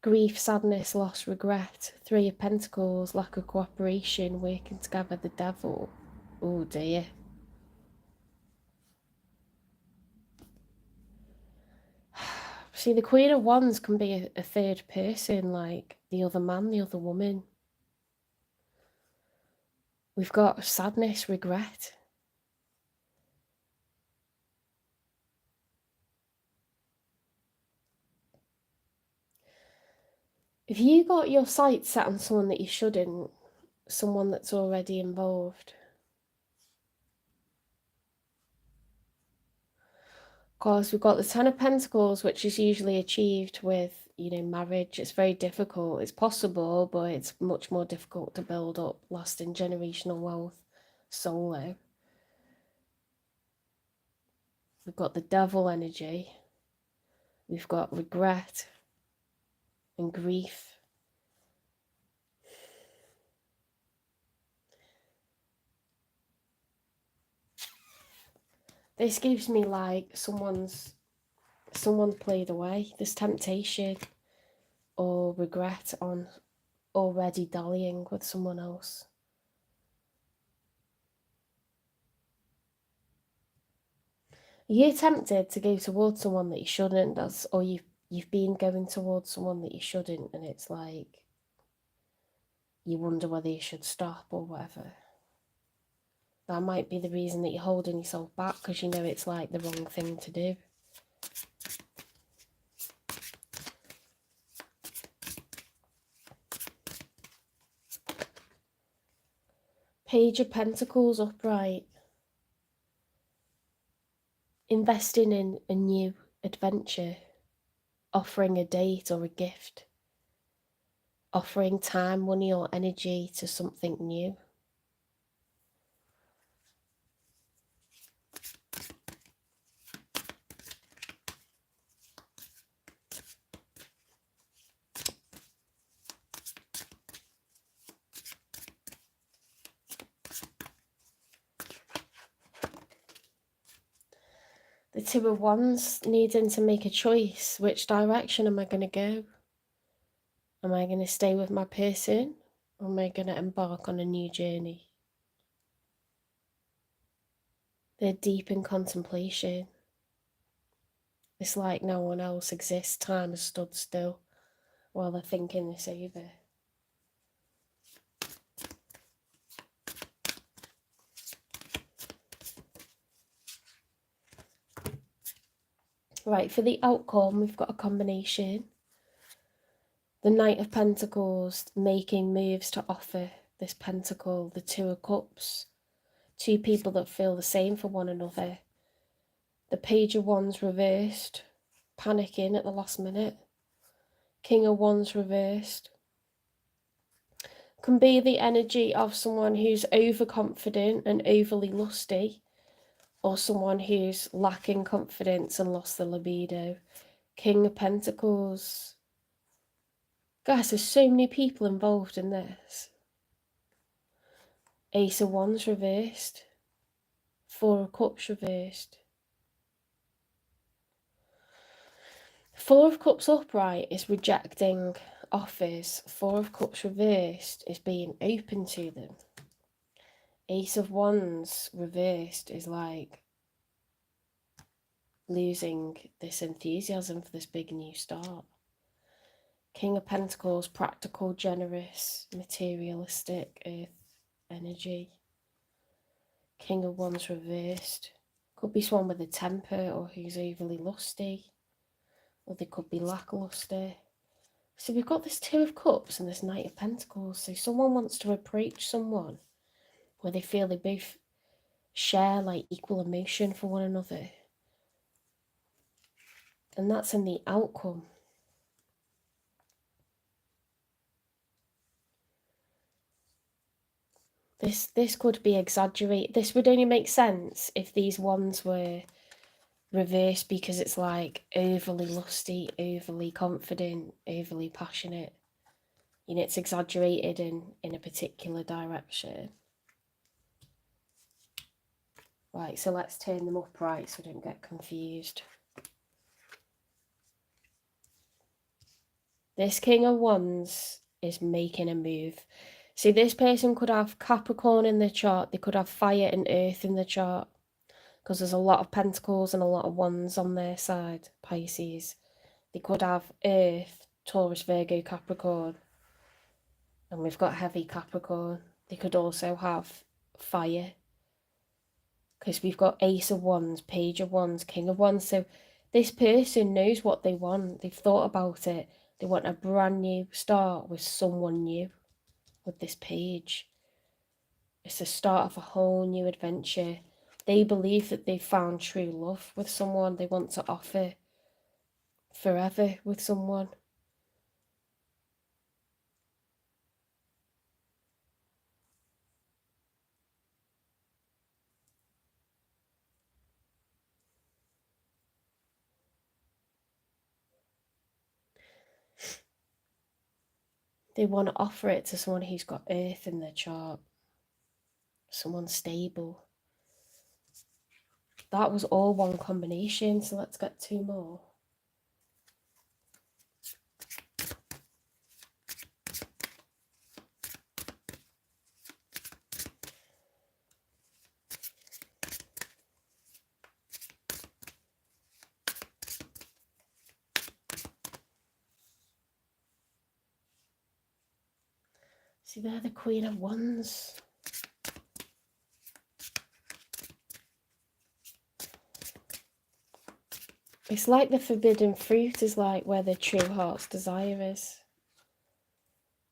Grief, sadness, loss, regret. Three of Pentacles, lack of cooperation, working together. The Devil. Oh dear. See, the Queen of Wands can be a third person, like the other man, the other woman. We've got sadness, regret. If you got your sights set on someone that you shouldn't, someone that's already involved. Because we've got the Ten of Pentacles, which is usually achieved with, you know, marriage. It's very difficult. It's possible, but it's much more difficult to build up lasting generational wealth solo. We've got the Devil energy. We've got regret and grief. This gives me like someone's Someone's played away. There's temptation or regret on already dallying with someone else. You're tempted to go towards someone that you shouldn't, or you've been going towards someone that you shouldn't, and it's like you wonder whether you should stop or whatever. That might be the reason that you're holding yourself back, because you know it's like the wrong thing to do. Page of Pentacles upright. Investing in a new adventure. Offering a date or a gift. Offering time, money or energy to something new. The Two of Wands needing to make a choice. Which direction am I going to go? Am I going to stay with my person? Or am I going to embark on a new journey? They're deep in contemplation. It's like no one else exists. Time has stood still while they're thinking this over. Right, for the outcome, we've got a combination. The Knight of Pentacles making moves to offer this pentacle. The Two of Cups, two people that feel the same for one another. The Page of Wands reversed, panicking at the last minute. King of Wands reversed. Can be the energy of someone who's overconfident and overly lusty, or someone who's lacking confidence and lost the libido. King of Pentacles. Guys, there's so many people involved in this. Ace of Wands reversed. Four of Cups reversed. Four of Cups upright is rejecting offers. Four of Cups reversed is being open to them. Ace of Wands reversed is like losing this enthusiasm for this big new start. King of Pentacles, practical, generous, materialistic, earth energy. King of Wands reversed. Could be someone with a temper or who's overly lusty. Or they could be lackluster. So we've got this Two of Cups and this Knight of Pentacles. So someone wants to approach someone where they feel they both share like equal emotion for one another. And that's in the outcome. This could be exaggerated. This would only make sense if these ones were reversed, because it's like overly lusty, overly confident, overly passionate. You know, it's exaggerated in a particular direction. Right, so let's turn them upright so I don't get confused. This King of Wands is making a move. See, this person could have Capricorn in the chart. They could have fire and earth in the chart, because there's a lot of pentacles and a lot of wands on their side, Pisces. They could have earth, Taurus, Virgo, Capricorn. And we've got heavy Capricorn. They could also have fire, because we've got Ace of Wands, Page of Wands, King of Wands. So this person knows what they want. They've thought about it. They want a brand new start with someone new. With this page, it's the start of a whole new adventure. They believe that they've found true love with someone. They want to offer forever with someone. They want to offer it to someone who's got earth in their chart, someone stable. That was all one combination, so let's get two more. See, they're the Queen of Wands. It's like the forbidden fruit is like where the true heart's desire is.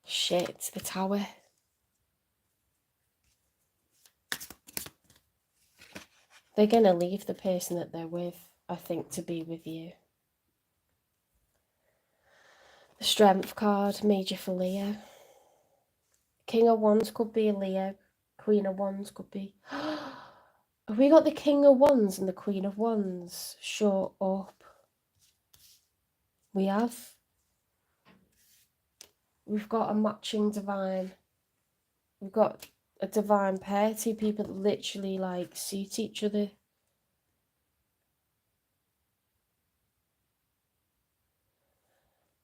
Shit, the Tower. They're going to leave the person that they're with, I think, to be with you. The Strength card, Major for Leo. King of Wands could be a Leo. Queen of Wands could be... Have we got the King of Wands and the Queen of Wands? Shut up. We have. We've got a matching divine. We've got a divine pair. Two people that literally, like, suit each other.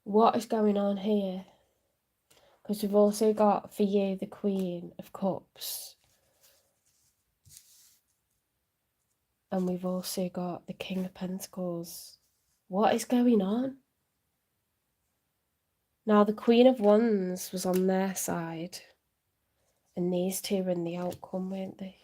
What is going on here? Because we've also got, for you, the Queen of Cups. And we've also got the King of Pentacles. What is going on? Now, the Queen of Wands was on their side. And these two were in the outcome, weren't they?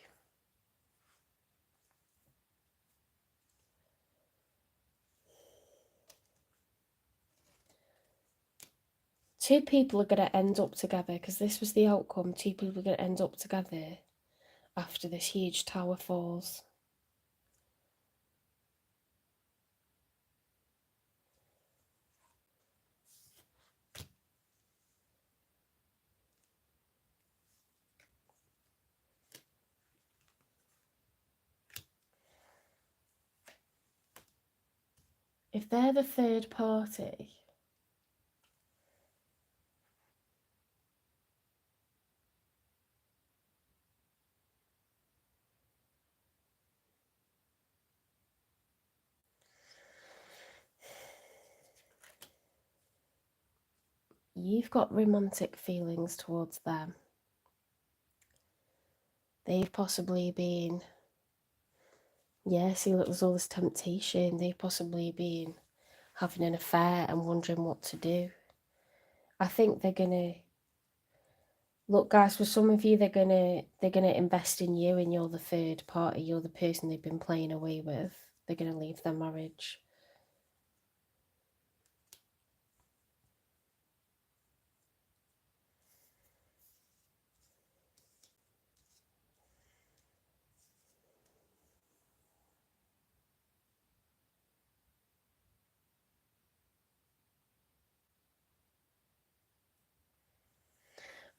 Two people are going to end up together, because this was the outcome. Two people are going to end up together after this huge tower falls. If they're the third party, you've got romantic feelings towards them. They've possibly been, yeah, see, look, there's all this temptation. They've possibly been having an affair and wondering what to do. I think they're gonna, look guys, for some of you, they're gonna invest in you, and you're the third party. You're the person they've been playing away with. They're gonna leave their marriage.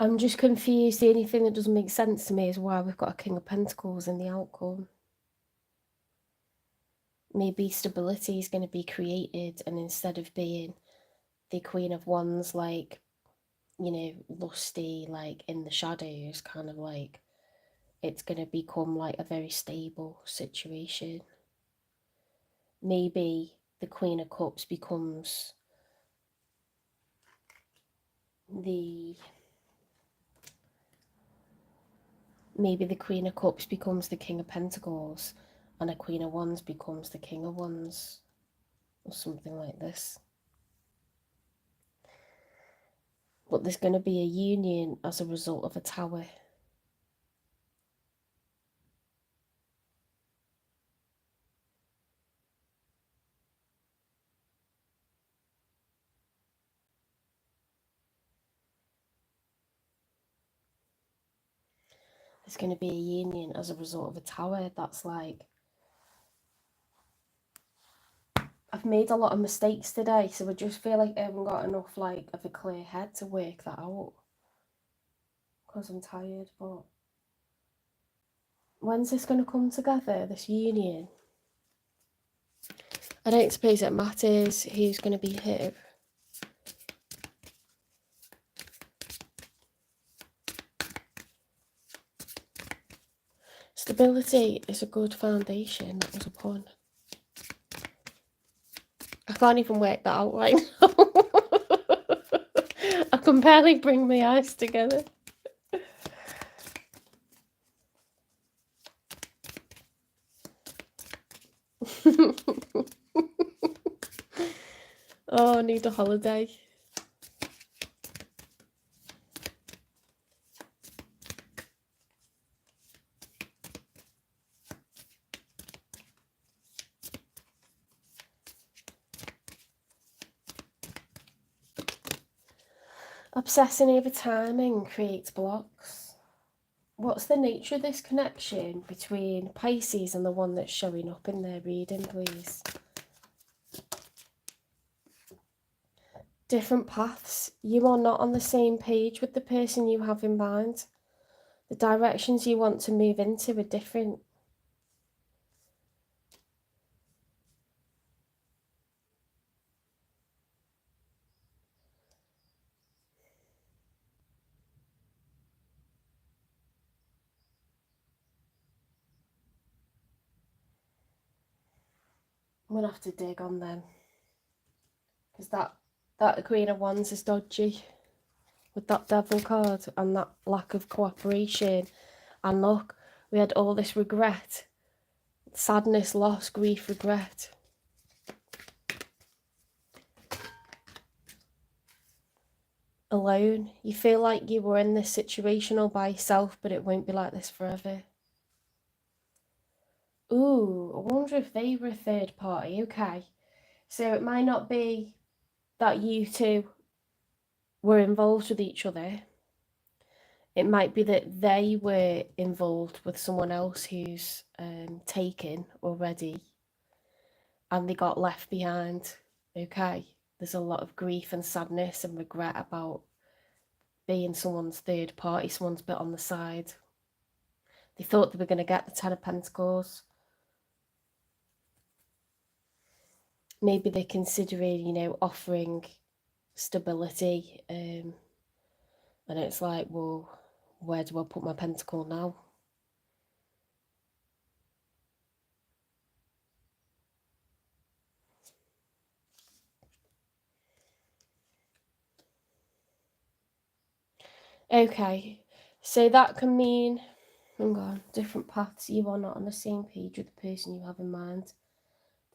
I'm just confused. The only thing that doesn't make sense to me is why we've got a King of Pentacles in the outcome. Maybe stability is going to be created, and instead of being the Queen of Wands, like, you know, lusty, like in the shadows, kind of like, it's going to become like a very stable situation. Maybe the Queen of Cups becomes the... Maybe the Queen of Cups becomes the King of Pentacles, and a Queen of Wands becomes the King of Wands, or something like this. But there's going to be a union as a result of a tower. There's going to be a union as a result of a tower. That's like... I've made a lot of mistakes today, so I just feel like I haven't got enough, like, of a clear head to work that out. Because I'm tired, but... When's this going to come together, this union? I don't suppose it matters who's going to be who. Stability is a good foundation. That was a pun. I can't even work that out right now. I can barely bring my eyes together. Oh, I need a holiday. Obsessing over timing creates blocks. What's the nature of this connection between Pisces and the one that's showing up in their reading, please? Different paths. You are not on the same page with the person you have in mind. The directions you want to move into are different. I'm going to have to dig on them. Because that Queen of Wands is dodgy. With that Devil card and that lack of cooperation. And look, we had all this regret. Sadness, loss, grief, regret. Alone. You feel like you were in this situation all by yourself, but it won't be like this forever. Ooh, I wonder if they were a third party. Okay. So it might not be that you two were involved with each other. It might be that they were involved with someone else who's taken already and they got left behind. Okay. There's a lot of grief and sadness and regret about being someone's third party, someone's bit on the side. They thought they were going to get the Ten of Pentacles. Maybe they're considering, you know, offering stability. And it's like, well, where do I put my pentacle now? Okay, so that can mean, hang on, different paths. You are not on the same page with the person you have in mind.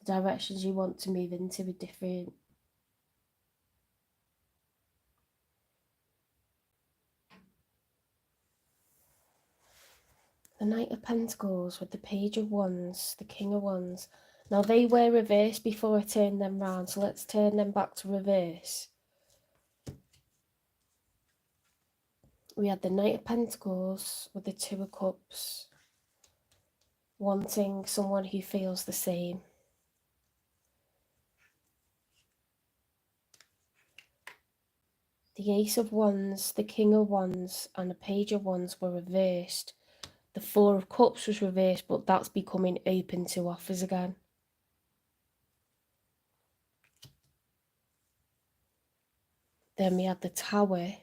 The directions you want to move into are different. The Knight of Pentacles with the Page of Wands, the King of Wands. Now they were reversed before I turned them round, so let's turn them back to reverse. We had the Knight of Pentacles with the Two of Cups, wanting someone who feels the same. The Ace of Wands, the King of Wands, and the Page of Wands were reversed. The Four of Cups was reversed, but that's becoming open to offers again. Then we had the Tower.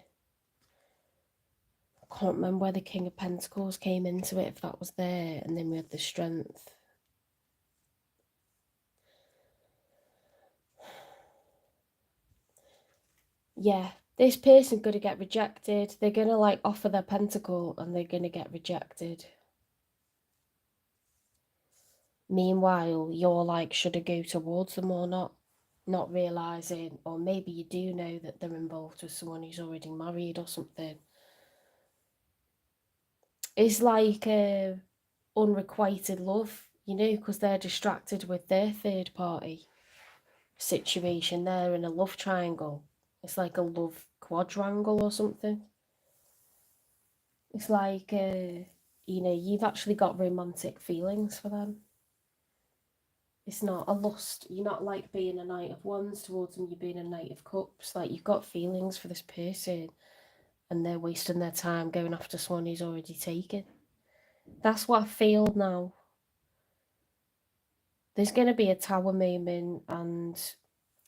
I can't remember where the King of Pentacles came into it, if that was there. And then we had the Strength. Yeah, this person's going to get rejected. They're going to like offer their pentacle and they're going to get rejected. Meanwhile, you're like, should I go towards them or not? Not realising, or maybe you do know that they're involved with someone who's already married or something. It's like unrequited love, you know, because they're distracted with their third party situation. They're in a love triangle. It's like a love quadrangle or something. It's like, you know, you've actually got romantic feelings for them. It's not a lust. You're not like being a Knight of Wands towards them. You're being a Knight of Cups. Like, you've got feelings for this person and they're wasting their time going after someone who's already taken. That's what I feel now. There's going to be a Tower moment and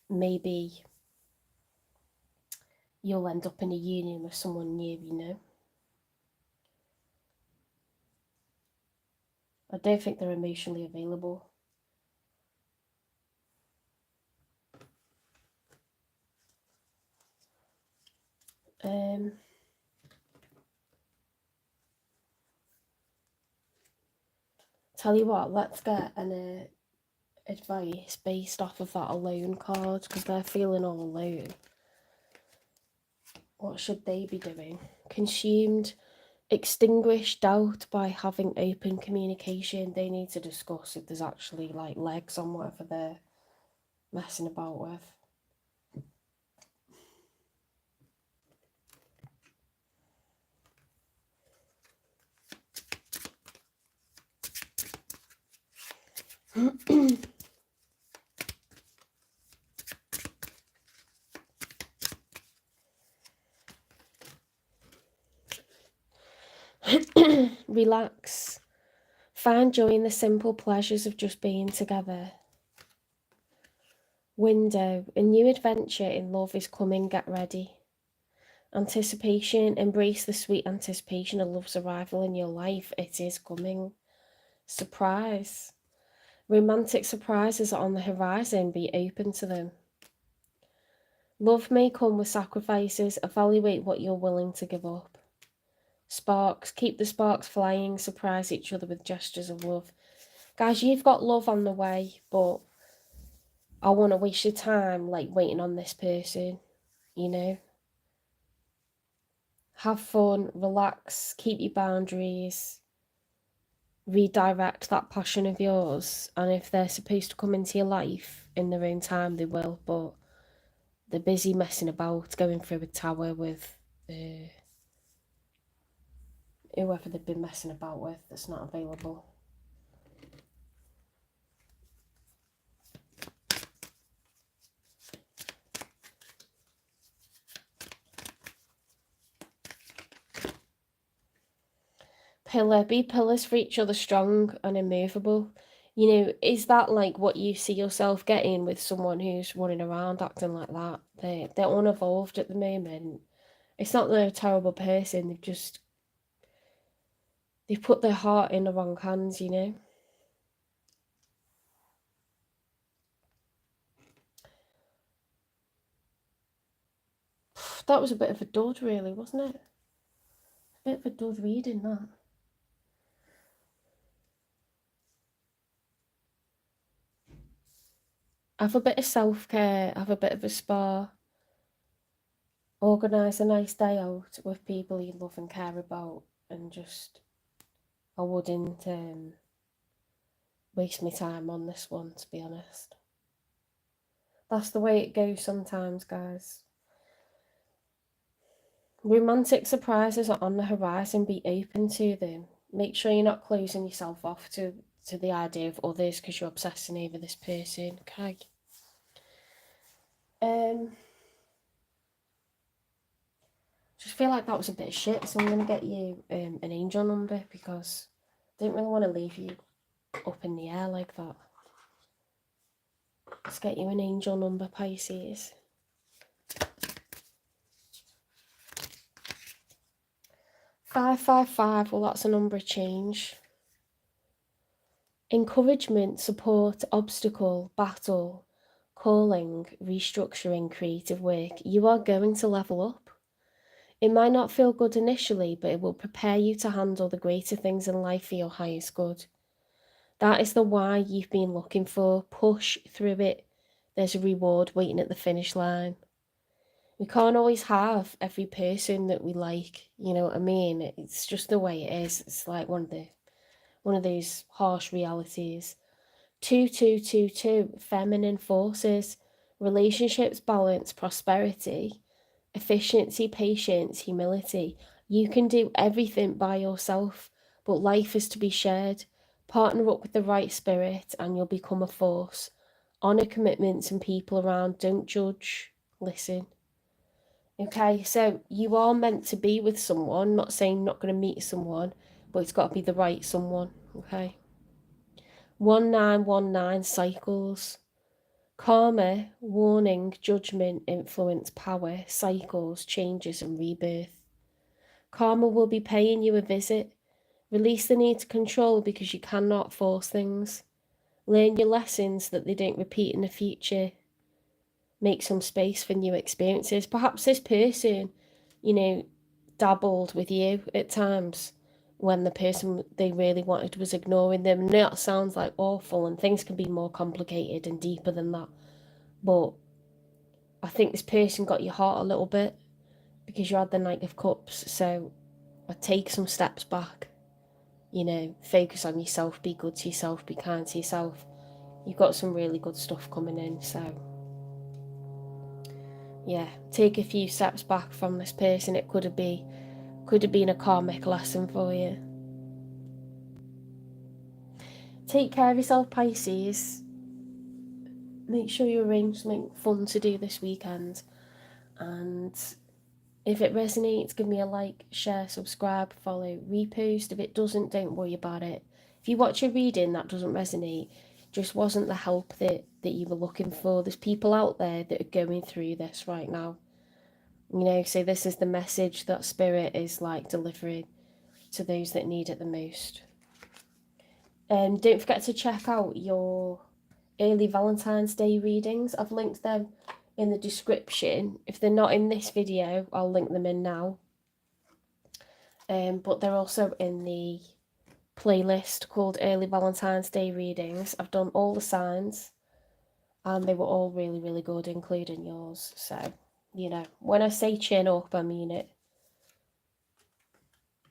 maybe you'll end up in a union with someone new, you know. I don't think they're emotionally available. Tell you what, let's get an advice based off of that alone card, because they're feeling all alone. What should they be doing? Consumed, extinguish doubt by having open communication. They need to discuss if there's actually like legs on whatever they're messing about with. Relax. Find joy in the simple pleasures of just being together. Window. A new adventure in love is coming. Get ready. Anticipation. Embrace the sweet anticipation of love's arrival in your life. It is coming. Surprise. Romantic surprises are on the horizon. Be open to them. Love may come with sacrifices. Evaluate what you're willing to give up. Sparks. Keep the sparks flying. Surprise each other with gestures of love. Guys, you've got love on the way, but I want to waste your time like waiting on this person, you know? Have fun, relax, keep your boundaries, redirect that passion of yours, and if they're supposed to come into your life in their own time, they will, but they're busy messing about, going through a tower with whoever they've been messing about with that's not available. Pillar. Be pillars for each other, strong and immovable. You know, is that like what you see yourself getting with someone who's running around acting like that? They're unevolved at the moment. It's not that they're a terrible person, they've put their heart in the wrong hands, you know? That was a bit of a dud, really, wasn't it? A bit of a dud reading, that. Have a bit of self-care, have a bit of a spa. Organise a nice day out with people you love and care about, and just, I wouldn't waste my time on this one, to be honest. That's the way it goes sometimes, guys. Romantic surprises are on the horizon. Be open to them. Make sure you're not closing yourself off to the idea of others because you're obsessing over this person. Okay. Just feel like that was a bit of shit, so I'm going to get you an angel number because I don't really want to leave you up in the air like that. Let's get you an angel number, Pisces. 555, well, that's a number of change. Encouragement, support, obstacle, battle, calling, restructuring, creative work. You are going to level up. It might not feel good initially, but it will prepare you to handle the greater things in life for your highest good. That is the why you've been looking for. Push through it. There's a reward waiting at the finish line. We can't always have every person that we like, you know what I mean? It's just the way it is. It's like one of those harsh realities. 2222, feminine forces, relationships, balance, prosperity, efficiency, patience, humility. You can do everything by yourself, but life is to be shared. Partner up with the right spirit and you'll become a force. Honour commitments and people around. Don't judge. Listen. Okay, so you are meant to be with someone. Not saying not going to meet someone, but it's got to be the right someone. Okay. 1919 cycles. Karma, warning, judgment, influence, power, cycles, changes and rebirth. Karma will be paying you a visit. Release the need to control because you cannot force things. Learn your lessons that they don't repeat in the future. Make some space for new experiences. Perhaps this person, you know, dabbled with you at times when the person they really wanted was ignoring them. And that sounds like awful, and things can be more complicated and deeper than that. But I think this person got your heart a little bit because you had the Knight of Cups. So I'd take some steps back, you know, focus on yourself, be good to yourself, be kind to yourself. You've got some really good stuff coming in, so yeah, take a few steps back from this person. It could have been a karmic lesson for you. Take care of yourself, Pisces. Make sure you arrange something fun to do this weekend. And if it resonates, give me a like, share, subscribe, follow, repost. If it doesn't, don't worry about it. If you watch a reading that doesn't resonate, just wasn't the help that you were looking for. There's people out there that are going through this right now. You know, so this is the message that Spirit is like delivering to those that need it the most. Don't forget to check out your early Valentine's Day readings. I've linked them in the description. If they're not in this video, I'll link them in now. But they're also in the playlist called Early Valentine's Day Readings. I've done all the signs and they were all really, really good, including yours. So, you know, when I say chin up, I mean it.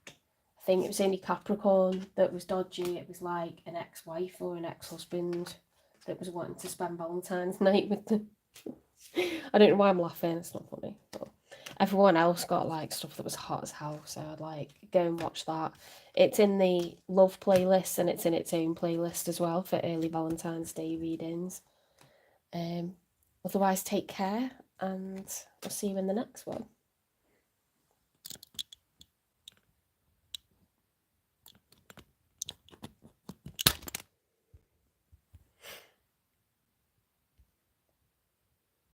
I think it was only Capricorn that was dodgy. It was like an ex-wife or an ex-husband that was wanting to spend Valentine's night with them. I don't know why I'm laughing, it's not funny. But everyone else got like stuff that was hot as hell, so I'd like go and watch that. It's in the love playlist and it's in its own playlist as well for early Valentine's Day readings. Otherwise, take care and I'll see you in the next one.